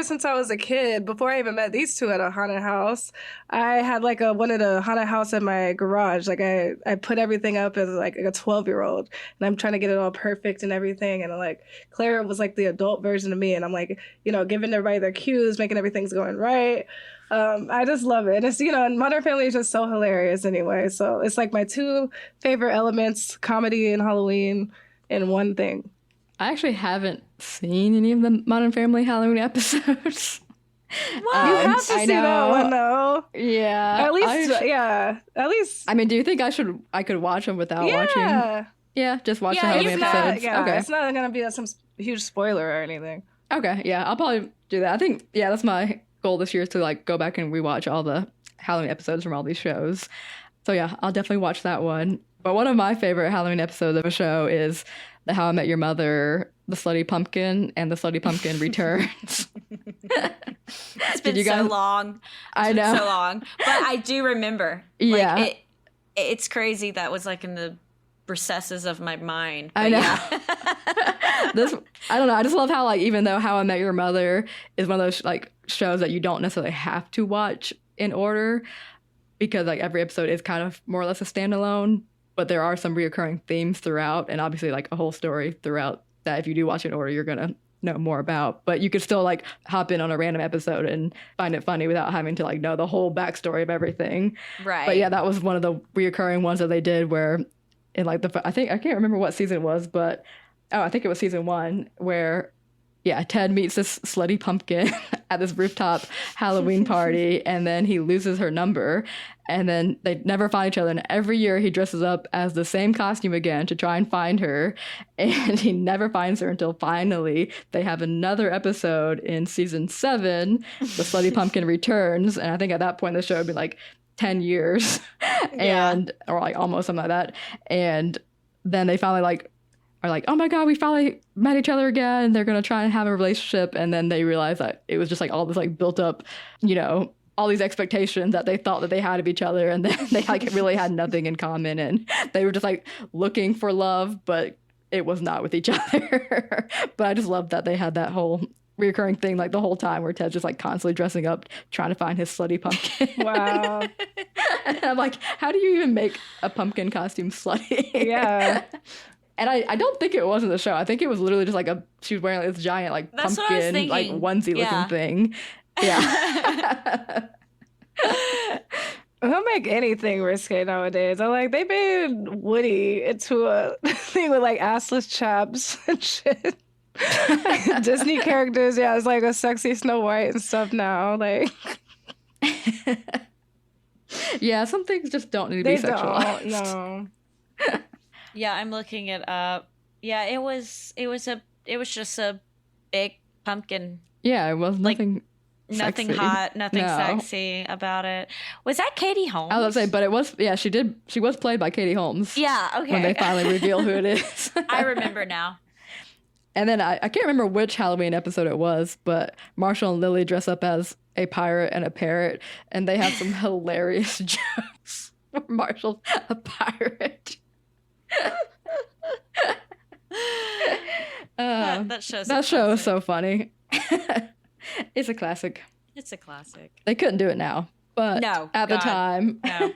since I was a kid, before I even met these two at a haunted house, I had wanted a haunted house in my garage. Like, I put everything up as like a 12-year-old, and I'm trying to get it all perfect and everything. And Claire was like the adult version of me, and I'm like, giving everybody their cues, making everything's going right. I just love it. And it's, and Modern Family is just so hilarious anyway. So it's like my 2 favorite elements, comedy and Halloween, in one thing. I actually haven't seen any of the Modern Family Halloween episodes. Well, you have to see that one, though. Yeah. At least. I mean, do you think I could watch them without watching? Yeah, just watch the Halloween episodes. Okay. It's not going to be some huge spoiler or anything. Okay, yeah, I'll probably do that. I think, that's my goal this year is to go back and rewatch all the Halloween episodes from all these shows. So yeah, I'll definitely watch that one. But one of my favorite Halloween episodes of a show is the How I Met Your Mother, The Slutty Pumpkin, and The Slutty Pumpkin Returns. It's been so long. I know. So long. But I do remember. Yeah. It's crazy. That was in the recesses of my mind. I know. Yeah. I don't know. I just love how even though How I Met Your Mother is one of those shows that you don't necessarily have to watch in order, because every episode is kind of more or less a standalone, but there are some reoccurring themes throughout, and obviously a whole story throughout that if you do watch in order, you're gonna know more about. But you could still hop in on a random episode and find it funny without having to know the whole backstory of everything. Right. But yeah, that was one of the reoccurring ones that they did where in I can't remember what season it was, but I think it was season 1 where Ted meets this slutty pumpkin at this rooftop Halloween party, and then he loses her number, and then they never find each other. And every year he dresses up as the same costume again to try and find her, and he never finds her until finally they have another episode in season 7, The Slutty Pumpkin Returns. And I think at that point the show had been 10 years, or almost something like that. And then they finally are oh my God, we finally met each other again. They're going to try and have a relationship. And then they realize that it was just all this built up, all these expectations that they thought that they had of each other. And then they really had nothing in common. And they were just looking for love, but it was not with each other. But I just love that they had that whole reoccurring thing the whole time where Ted's just constantly dressing up, trying to find his slutty pumpkin. Wow. And I'm how do you even make a pumpkin costume slutty? Yeah. And I don't think it was in the show. I think it was literally just she was wearing this giant pumpkin onesie looking thing. Yeah. They'll make anything risque nowadays. They made Woody into a thing with assless chaps and shit. Disney characters, it's a sexy Snow White and stuff now. Yeah, some things just don't need to be sexualized. No. Yeah, I'm looking it up. Yeah, it was just a big pumpkin. Yeah, it was nothing nothing sexy. Hot, nothing sexy about it. Was that Katie Holmes? I was gonna say, but it was she was played by Katie Holmes. Yeah, okay. When they finally reveal who it is. I remember now. And then I can't remember which Halloween episode it was, but Marshall and Lily dress up as a pirate and a parrot, and they have some hilarious jokes where Marshall's a pirate. That show is so funny. It's a classic. It's a classic. They couldn't do it now, but the time. No.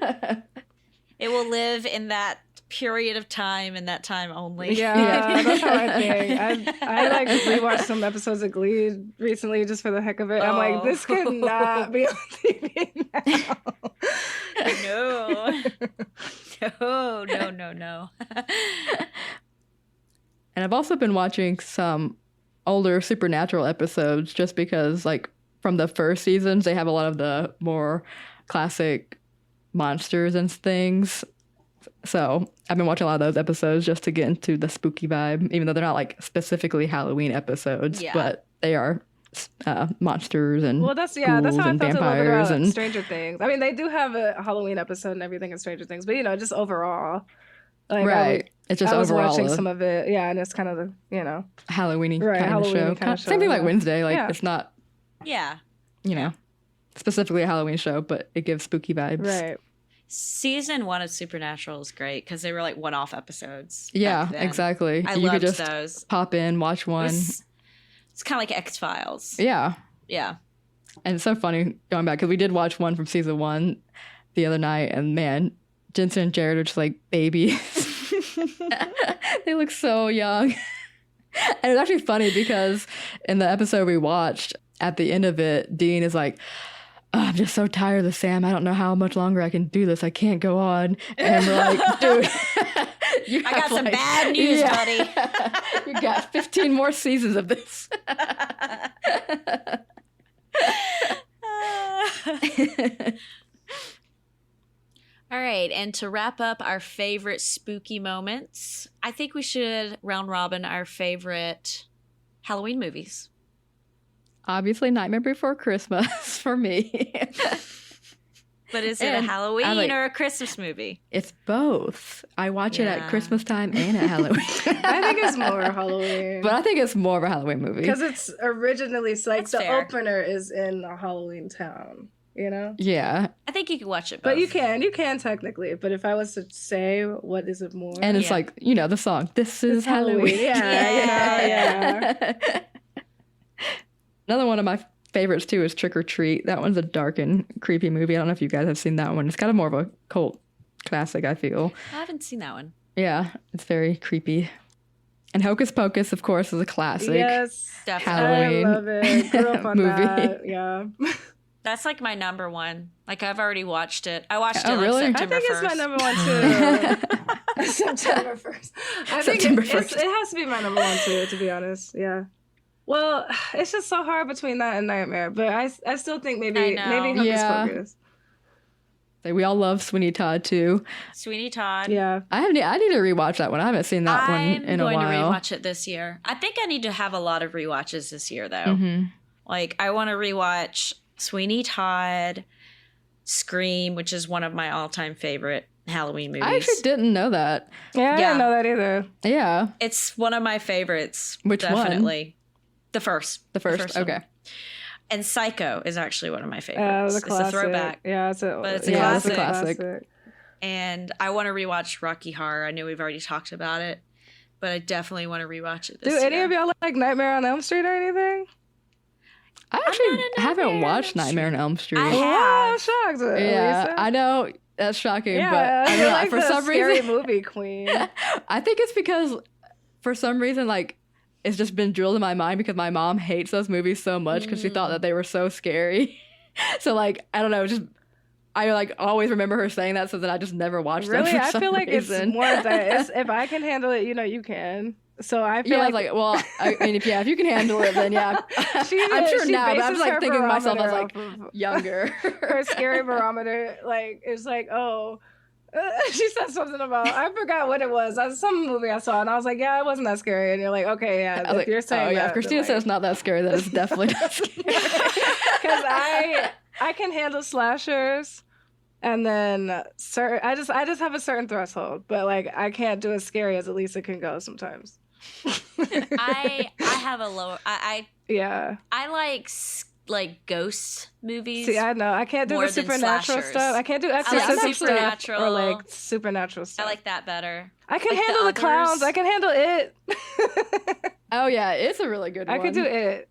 It will live in that period of time and that time only. Yeah, that's how I think. I like rewatched some episodes of Glee recently just for the heck of it. I'm like, this cannot be on TV now. No. And I've also been watching some older Supernatural episodes just because, like, from the first seasons, they have a lot of the more classic monsters and things. So I've been watching a lot of those episodes just to get into the spooky vibe, even though they're not like specifically Halloween episodes, but they are monsters and that's how I felt vampires a little bit about Stranger Things. I mean, they do have a Halloween episode and everything in Stranger Things, but just overall, like, it's just I was overall watching some of it, and it's kind of the Halloween kind of show. Same thing like Wednesday, like it's not specifically a Halloween show, but it gives spooky vibes. Right. Season 1 of Supernatural is great because they were like one-off episodes. Yeah, exactly. You could just those. Pop in, watch one. It's kind of like X-Files. Yeah. Yeah. And it's so funny going back because we did watch one from season 1 the other night, and man, Jensen and Jared are just like babies. They look so young. And it's actually funny because in the episode we watched, at the end of it, Dean is like, I'm just so tired of this, Sam. I don't know how much longer I can do this. I can't go on. And we're like, dude, I got some bad news, buddy. You got 15 more seasons of this. All right, and to wrap up our favorite spooky moments, I think we should round robin our favorite Halloween movies. Obviously, Nightmare Before Christmas for me. But is it a Halloween or a Christmas movie? It's both. I watch it at Christmas time and at Halloween. I think it's more Halloween. But I think it's more of a Halloween movie. Because it's originally, like, the opener is in a Halloween town, Yeah. I think you can watch it both. But you can technically. But if I was to say, what is it more? And it's like, the song, This is Halloween. Yeah. Another one of my favorites, too, is Trick or Treat. That one's a dark and creepy movie. I don't know if you guys have seen that one. It's kind of more of a cult classic, I feel. I haven't seen that one. Yeah, it's very creepy. And Hocus Pocus, of course, is a classic. Yes, definitely. Halloween. I love it. Grew up on movie. That. Yeah. That's like my number one. Like, I've already watched it. I watched it really? September 1st. I think it's my number one, too. September 1st. I think it has to be my number one, too, to be honest. Yeah. Well, it's just so hard between that and Nightmare, but I still think maybe Hocus Pocus. Like, we all love Sweeney Todd too. Sweeney Todd. Yeah. I need to rewatch that one. I haven't seen that one in a while. I'm going to rewatch it this year. I think I need to have a lot of rewatches this year, though. Mm-hmm. Like, I want to rewatch Sweeney Todd, Scream, which is one of my all-time favorite Halloween movies. I actually didn't know that. Yeah, I didn't know that either. Yeah. It's one of my favorites. Which definitely. one? The first. The first okay. One. And Psycho is actually one of my favorites. It's a throwback. Yeah, it's a classic. And I want to rewatch Rocky Horror. I know we've already talked about it, but I definitely want to rewatch it this year. Do any of y'all like Nightmare on Elm Street or anything? I actually haven't watched Nightmare on Elm Street. I have. Oh, shocked. Yeah, Lisa. I know that's shocking, yeah, but I mean, like for some scary reason, movie queen. I think it's because for some reason, like, it's just been drilled in my mind because my mom hates those movies so much because she thought that they were so scary. So, like, I don't know, just I like always remember her saying that, so that I just never watched them. Really, I feel like it's more that if I can handle it, you can. So I feel like well, I mean, if you can handle it, then yeah. I'm sure now, but I'm just like thinking myself as like younger. Her scary barometer, like, it's like, oh. She said something about, I forgot what it was. Some movie I saw, and I was like, yeah, it wasn't that scary. And you're like, okay, yeah. If you're saying that, if Christina says it's not that scary, then it's definitely not scary. Because I can handle slashers, and then I just have a certain threshold, but like I can't do as scary as Elisa can go sometimes. I have a lower. Yeah. I like ghost movies. See, I know I can't do the supernatural stuff. I can't do exorcism stuff or like supernatural stuff. I like that better. I can handle the clowns. I can handle it. Oh yeah, it's a really good one. I could do it.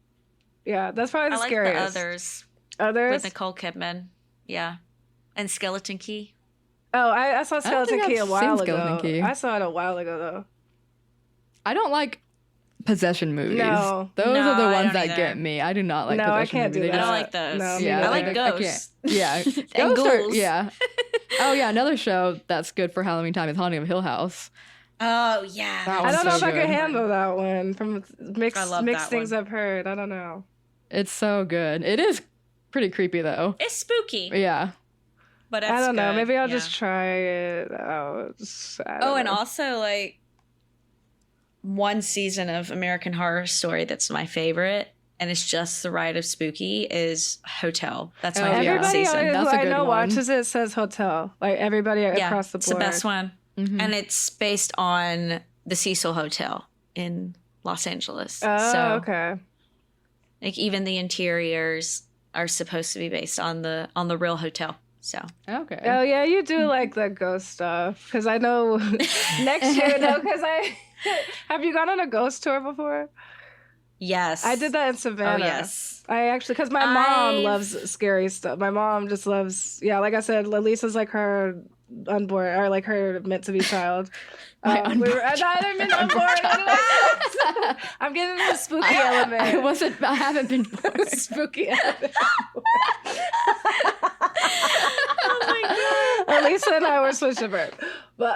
Yeah, that's probably the scariest. I like the others. Others with Nicole Kidman. Yeah, and Skeleton Key. Oh, I saw Skeleton Key a while ago. I saw it a while ago though. I don't like possession movies. No. Those are the ones that get me. I do not like possession movies. No, I can't do that. I don't like those. No, I like ghosts. Yeah. And ghouls. Yeah. Oh, yeah. Another show that's good for Halloween time is Haunting of Hill House. Oh, yeah. I don't know if I can handle that one from mixed things I've heard. I don't know. It's so good. It is pretty creepy, though. It's spooky. Yeah. But I don't know. Maybe I'll just try it out. And also, like, one season of American Horror Story that's my favorite, and it's just the ride of spooky, is Hotel. That's my favorite season. Everybody who I know watches it says Hotel. Like, everybody across the board. It's the best one. Mm-hmm. And it's based on the Cecil Hotel in Los Angeles. Oh, okay. Like, even the interiors are supposed to be based on the real hotel. So okay. Oh yeah, you do like the ghost stuff because I know next year though. Because have you gone on a ghost tour before? Yes, I did that in Savannah. Oh yes, I actually because my mom loves scary stuff. My mom just loves like I said, Lisa's like her unborn or like her meant to be child. I didn't mean unborn. I'm getting the spooky element. I haven't been born. Spooky element. Oh my god. Lisa and I were switching birth. But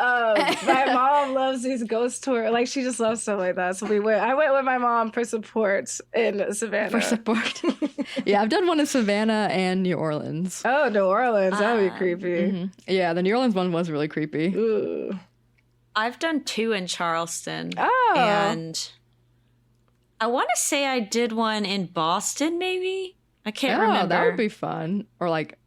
my mom loves these ghost tours. Like she just loves stuff like that. So I went with my mom for support in Savannah. For support. Yeah, I've done one in Savannah and New Orleans. Oh, New Orleans. That would be creepy. Mm-hmm. Yeah, the New Orleans one was really creepy. Ooh. I've done 2 in Charleston. Oh. And I want to say I did one in Boston, maybe? I can't remember. That would be fun. Or like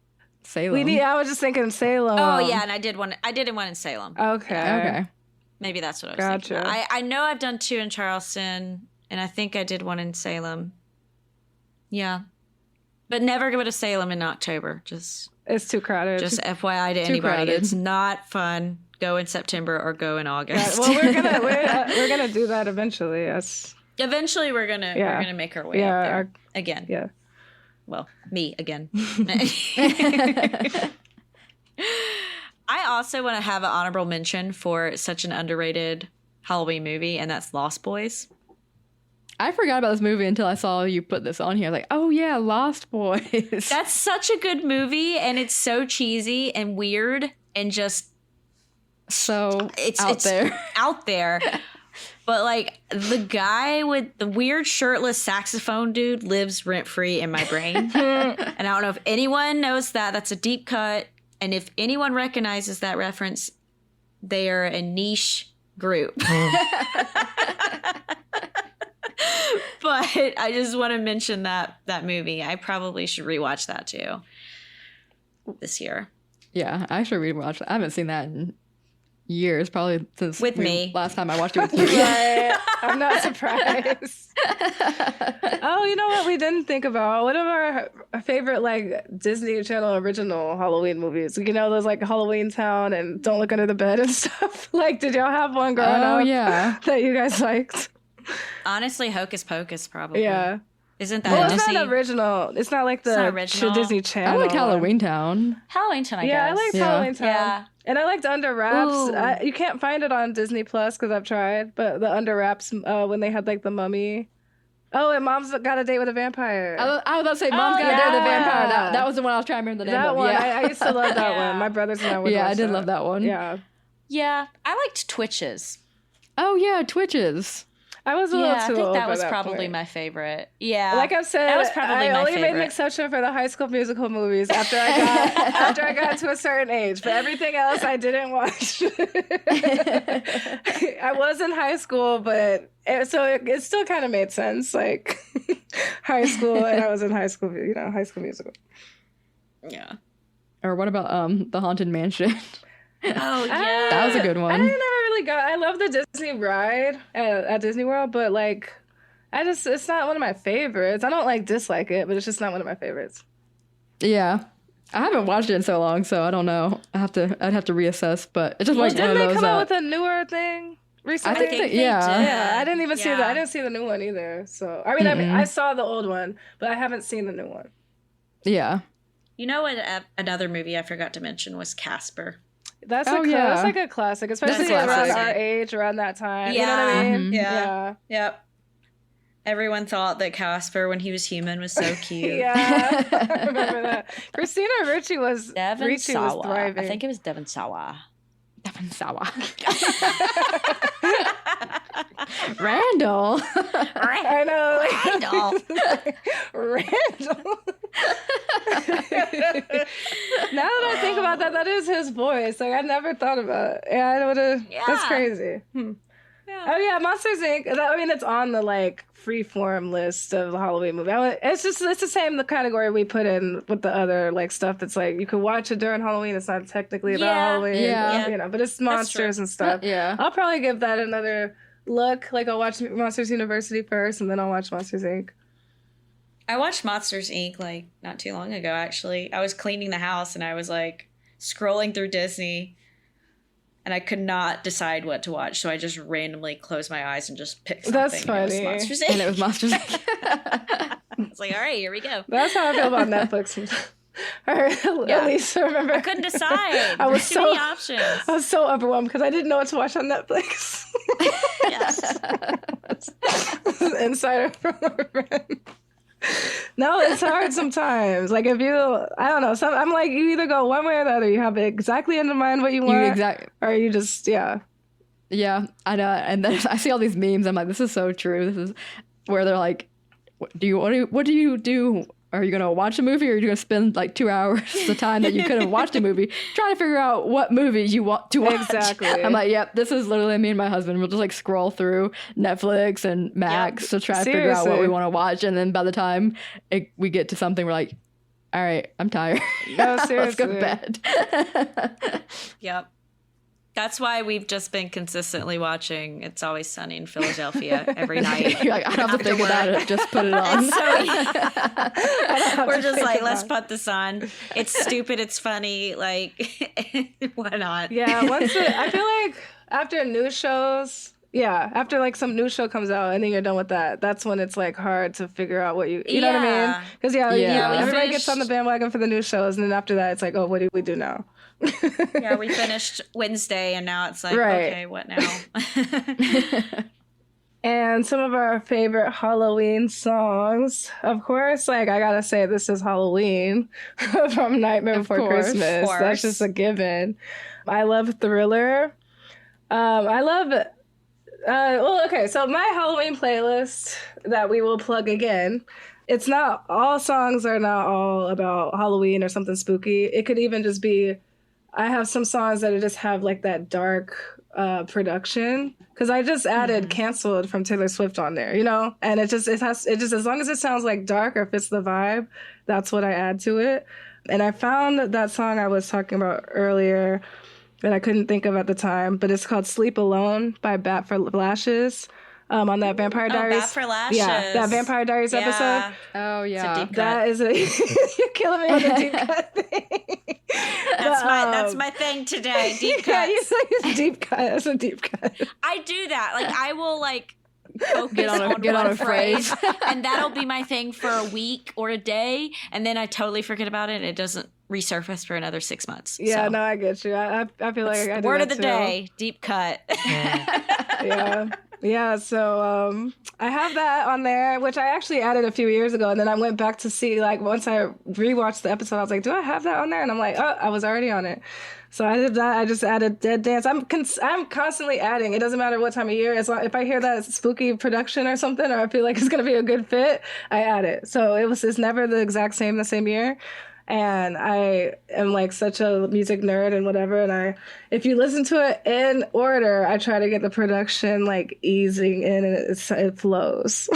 Salem. I was just thinking Salem. Oh, yeah, and I did one in Salem. Okay. Maybe that's what I was thinking. I know I've done 2 in Charleston, and I think I did one in Salem. Yeah. But never go to Salem in October. It's too crowded. Just FYI to anybody. Crowded. It's not fun. Go in September or go in August. Well, we're gonna do that eventually. Yes. Eventually, we're gonna make our way up there again. Yeah. Well, me again. I also want to have an honorable mention for such an underrated Halloween movie, and that's Lost Boys. I forgot about this movie until I saw you put this on here. Like, oh yeah, Lost Boys. That's such a good movie, and it's so cheesy and weird and just so it's out there. But like the guy with the weird shirtless saxophone dude lives rent free in my brain. And I don't know if anyone knows that. That's a deep cut. And if anyone recognizes that reference, they are a niche group. But I just want to mention that movie. I probably should rewatch that too this year. Yeah, I should rewatch it. I haven't seen that in years, probably since last time I watched it with you. Right. I'm not surprised. Oh, you know what we didn't think about? One of our favorite like Disney Channel original Halloween movies. You know, those like Halloween Town and Don't Look Under the Bed and stuff. Like, did y'all have one growing up? Oh yeah, that you guys liked? Honestly, Hocus Pocus probably. Yeah. Isn't that it's not original. It's not like the Disney Channel. I like Halloween Town. Halloween Town, I guess. I liked Halloween Town. Yeah. And I liked Under Wraps. You can't find it on Disney Plus because I've tried, but the Under Wraps when they had like the mummy. Oh, and Mom's Got a Date with a Vampire. I was about to say Mom's Got a Date with a Vampire. That was the one I was trying to remember the name of. That one. Yeah. I used to love that one. My brothers and I would watch I did love that one. Yeah. Yeah. I liked Twitches. Oh, yeah, Twitches. I was a little too old. I think that was probably my favorite. Yeah, like I said, that was probably I my only favorite. made an exception for the High School Musical movies after I got to a certain age. But everything else I didn't watch. I was in high school, but it still kind of made sense. Like high school, and I was in high school. High School Musical. Yeah. Or what about the Haunted Mansion? Oh, yeah. That was a good one. I never really got. I love the Disney ride at Disney World, but like, it's not one of my favorites. I don't like dislike it, but it's just not one of my favorites. Yeah. I haven't watched it in so long, so I don't know. I'd have to reassess, but it's just like one of those. Didn't they come out with a newer thing recently? I think they Yeah, I didn't even see that. I didn't see the new one either. So I mean, I saw the old one, but I haven't seen the new one. Yeah. You know what? Another movie I forgot to mention was Casper. That's that's like a classic, especially around our age, around that time. Yeah. You know what I mean? Mm-hmm. Yeah. Yep. Everyone thought that Casper, when he was human, was so cute. Yeah, I remember that. Christina Ricci was Devon Sawa. Was thriving. I think it was Devon Sawa. Devon Sawa. Randall. I know. Randall. Now that I think about that, that is his voice. Like I never thought about it. Yeah, I would have. Yeah. That's crazy. Yeah. Oh yeah, Monsters Inc. I mean, it's on the like freeform list of the Halloween movie. It's the same the category we put in with the other like stuff that's like you could watch it during Halloween. It's not technically about Halloween, you know, but it's monsters and stuff. Yeah, I'll probably give that another look. Like I'll watch Monsters University first, and then I'll watch Monsters Inc. I watched Monsters Inc. like not too long ago. Actually, I was cleaning the house and I was like scrolling through Disney. And I could not decide what to watch, so I just randomly closed my eyes and just picked something. That's funny. And it was Monsters Inc. I was like, all right, here we go. That's how I feel about Netflix. At least remember. I couldn't decide. I was too many options. I was so overwhelmed because I didn't know what to watch on Netflix. Yes. Insider from a friend. No, it's hard sometimes. Like if you, I don't know. I'm like you either go one way or the other. You have exactly in mind what you want, or you just Yeah, I know. And then I see all these memes. I'm like, this is so true. This is where they're like, what do you do? Are you going to watch a movie or are you going to spend like 2 hours the time that you could have watched a movie trying to figure out what movie you want to watch? Exactly. I'm like, yep, this is literally me and my husband. We'll just like scroll through Netflix and Max to try to figure out what we want to watch. And then by the time we get to something, we're like, all right, I'm tired. No, seriously. Let's go to bed. Yep. That's why we've just been consistently watching It's Always Sunny in Philadelphia every night. You're like, I don't have to think about it. Just put it on. We're just like, let's put this on. It's stupid. It's funny. Like, why not? Yeah. I feel like after new shows, after like some new show comes out and then you're done with that, that's when it's like hard to figure out what you know what I mean? Because everybody gets on the bandwagon for the new shows, and then after that, it's like, oh, what do we do now? Yeah, we finished Wednesday, and now it's like, okay, what now? And some of our favorite Halloween songs, of course, like I gotta say, This Is Halloween from Nightmare Before Christmas. That's just a given. I love Thriller. I love so my Halloween playlist that we will plug again, it's not all songs are not all about Halloween or something spooky. It could even just be, I have some songs that just have like that dark production, because I just added Canceled from Taylor Swift on there, you know, and it just as long as it sounds like dark or fits the vibe, that's what I add to it. And I found that song I was talking about earlier that I couldn't think of at the time, but it's called Sleep Alone by Bat for Lashes. On that Vampire Diaries. Bat for Lashes. Yeah, that Vampire Diaries episode. Oh, yeah. It's a deep cut. That is you're killing me with a deep cut thing. That's my thing today, deep cuts. Yeah, you say it's deep cut. That's a deep cut. I do that. Like, I will, like, focus on one phrase, and that'll be my thing for a week or a day, and then I totally forget about it, and it doesn't resurface for another 6 months. Yeah, no, I get you. I feel like I do word that of the too. day, deep cut. Yeah, so I have that on there, which I actually added a few years ago, and then I went back to see, like, once I rewatched the episode, I was like, do I have that on there? And I'm like, oh, I was already on it. So I did that. I just added Dead Dance. I'm constantly adding. It doesn't matter what time of year. As long if I hear that spooky production or something, or I feel like it's gonna be a good fit, I add it. So it's never the same year. And I am like such a music nerd and whatever. And if you listen to it in order, I try to get the production like easing in and it flows.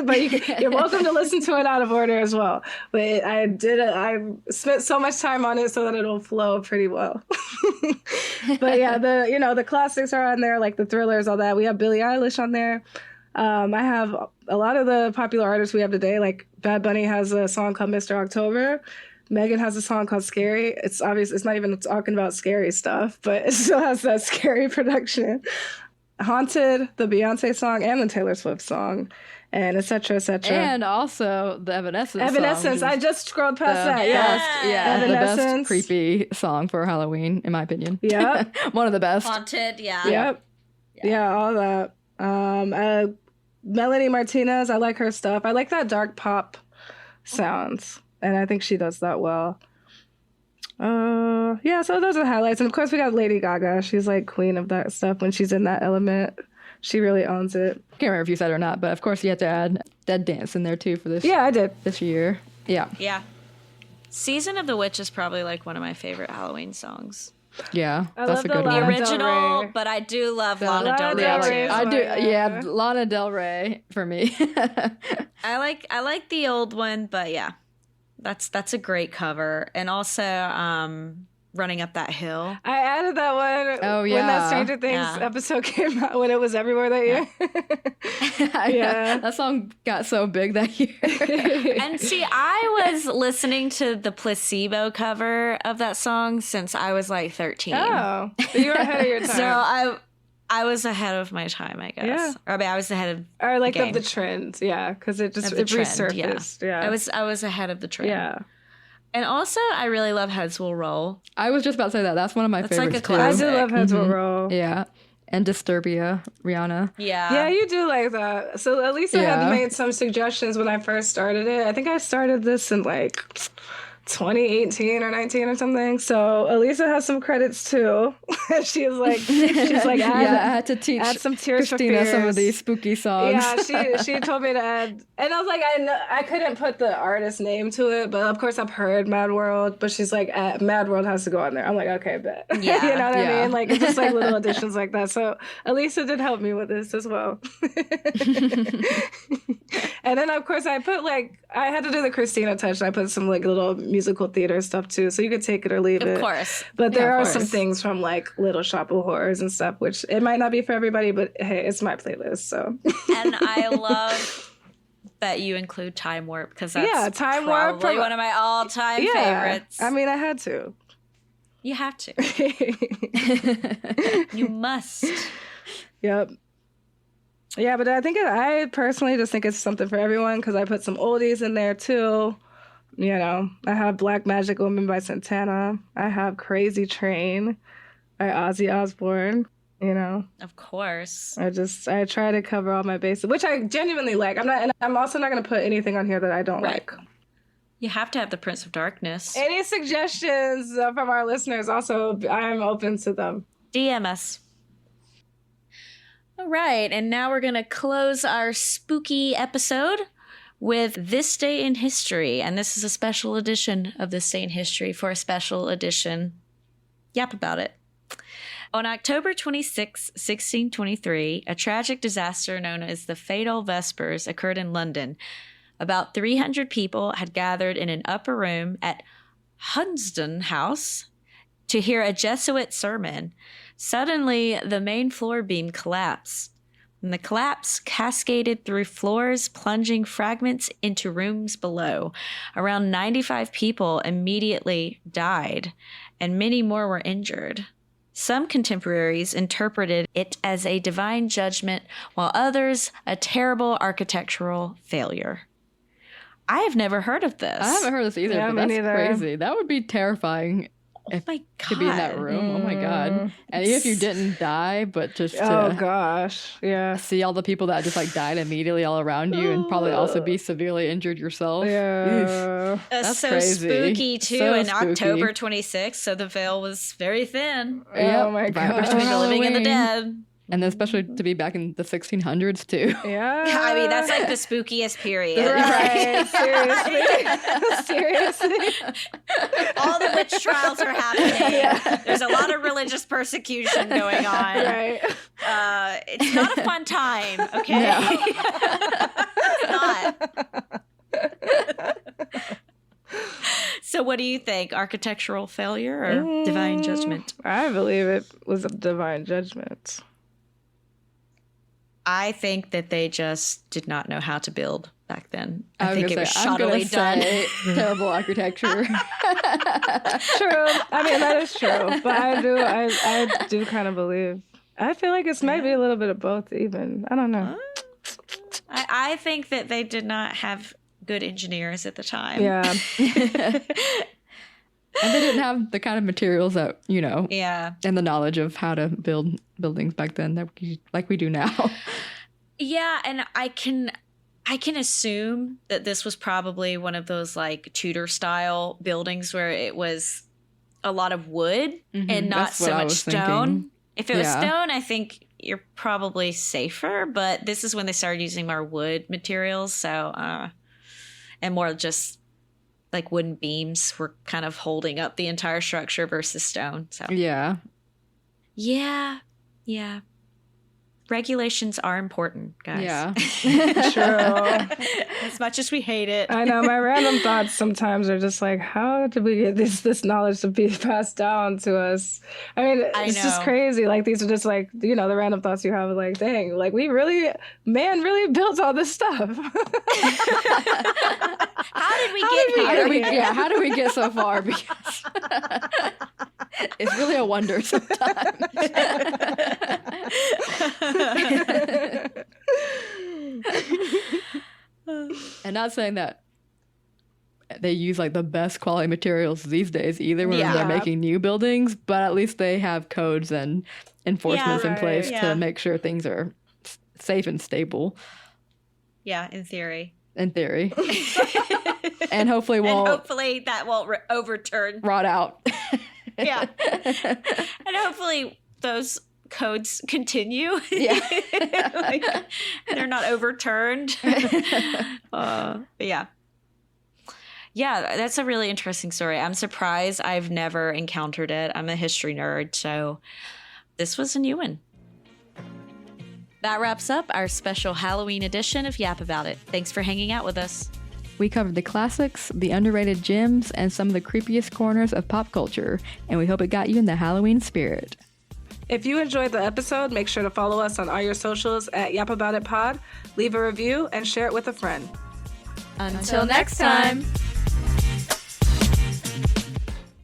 But you're welcome to listen to it out of order as well. But I spent so much time on it so that it'll flow pretty well. But yeah, the classics are on there, like the Thrillers, all that. We have Billie Eilish on there. I have a lot of the popular artists we have today. Like Bad Bunny has a song called Mr. October. Megan has a song called Scary. It's obvious it's not even talking about scary stuff, but it still has that scary production. Haunted, the Beyonce song, and the Taylor Swift song, and et cetera, et cetera. And also the Evanescence Evanescence. song, I just scrolled past that. Yeah. The best creepy song for Halloween, in my opinion. Yeah. One of the best. Haunted, yeah. Yep. Yeah, all that. Melanie Martinez, I like her stuff. I like that dark pop sounds. And I think she does that well. Yeah, so those are the highlights. And of course, we got Lady Gaga. She's like queen of that stuff when she's in that element. She really owns it. Can't remember if you said it or not, but of course you had to add Dead Dance in there too for this. Yeah, I did. This year. Yeah. Yeah. Season of the Witch is probably like one of my favorite Halloween songs. Yeah, I that's love a good the one. The original, but I do love Lana Del Rey too. I do. Yeah, Lana Del Rey for me. I like the old one, but yeah. That's a great cover. And also Running Up That Hill. I added that one when that Stranger Things episode came out, when it was everywhere that year. Yeah. That song got so big that year. And see, I was listening to the Placebo cover of that song since I was like 13. Oh, so you were ahead of your time. So I was ahead of my time, I guess. Yeah. Or I mean, I was ahead of or like the of the trend, because it resurfaced. Yeah. I was ahead of the trend. Yeah. And also, I really love Heads Will Roll. I was just about to say that. That's one of my favorites too. I do love Heads Will Roll. Yeah. And Disturbia, Rihanna. Yeah. Yeah, you do like that. So at least I had made some suggestions when I first started it. I think I started this in like 2018 or 19 or something. So Elisa has some credits too. she's like, I had to teach some Tears Christina for Fears. Some of these spooky songs. Yeah, she told me to add, and I was like, I couldn't put the artist name to it, but of course I've heard Mad World. But she's like, Mad World has to go on there. I'm like, okay, bet. Yeah, you know what I mean? Like it's just like little additions like that. So Elisa did help me with this as well. And then of course I had to do the Christina touch. I put some like little musical theater stuff too, so you could take it or leave it. Of course. But there are some things from like Little Shop of Horrors and stuff, which it might not be for everybody, but hey, it's my playlist, so. And I love that you include Time Warp, because that's Time probably Warp one of my all-time favorites. I mean, I had to. You have to. You must. Yep. Yeah, but I personally just think it's something for everyone, because I put some oldies in there too. You know, I have Black Magic Woman by Santana. I have Crazy Train by Ozzy Osbourne. You know, of course. I try to cover all my bases, which I genuinely like. I'm also not going to put anything on here that I don't like. You have to have the Prince of Darkness. Any suggestions from our listeners? Also, I'm open to them. DM us. All right, and now we're going to close our spooky episode with This Day in History. And this is a special edition of This Day in History for a special edition Yap About It. On October 26, 1623, a tragic disaster known as the Fatal Vespers occurred in London. About 300 people had gathered in an upper room at Hunsdon House to hear a Jesuit sermon. Suddenly, the main floor beam collapsed, and the collapse cascaded through floors, plunging fragments into rooms below. Around 95 people immediately died, and many more were injured. Some contemporaries interpreted it as a divine judgment, while others a terrible architectural failure. I have never heard of this. I haven't heard of this either, but that's crazy. That would be terrifying. Oh my God. To be in that room. Oh my God. And even if you didn't die, but just to oh gosh. Yeah. see all the people that just like died immediately all around you and probably also be severely injured yourself. Yeah. That's so crazy. Spooky too. So in spooky. October 26th, so the veil was very thin. Oh my God. Between the living and the dead. And then especially to be back in the 1600s too. Yeah. I mean, that's like the spookiest period. Right. Seriously. All the witch trials are happening. Yeah. There's a lot of religious persecution going on. Right. It's not a fun time, okay? No. It's not. So what do you think? Architectural failure or divine judgment? I believe it was a divine judgment. I think that they just did not know how to build back then. I think it was shoddily done. Terrible architecture. True. I mean, that is true. But I do kind of believe. I feel like it's maybe a little bit of both even. I don't know. I think that they did not have good engineers at the time. Yeah. And they didn't have the kind of materials that, and the knowledge of how to build buildings back then like we do now. Yeah, and I can assume that this was probably one of those like Tudor style buildings where it was a lot of wood and not so much stone. Thinking. If it was stone, I think you're probably safer, but this is when they started using more wood materials, so and more just like wooden beams were kind of holding up the entire structure versus stone. So yeah. Regulations are important, guys. Yeah. True. As much as we hate it. I know. My random thoughts sometimes are just like, how did we get this knowledge to be passed down to us? I mean, it's just crazy. Like, these are just like, the random thoughts you have, like, dang, like, man really built all this stuff. How did we get here? How did we get so far? Because it's really a wonder sometimes. And not saying that they use like the best quality materials these days either when they're making new buildings, but at least they have codes and enforcements in place to make sure things are safe and stable. Yeah, in theory. And hopefully that won't overturn. Rot out. Yeah. And hopefully those codes continue. Yeah. Like, they're not overturned. But yeah. Yeah, that's a really interesting story. I'm surprised I've never encountered it. I'm a history nerd, so this was a new one. That wraps up our special Halloween edition of Yap About It. Thanks for hanging out with us. We covered the classics, the underrated gems, and some of the creepiest corners of pop culture, and we hope it got you in the Halloween spirit. If you enjoyed the episode, make sure to follow us on all your socials at Yap About It Pod, leave a review, and share it with a friend. Until next time.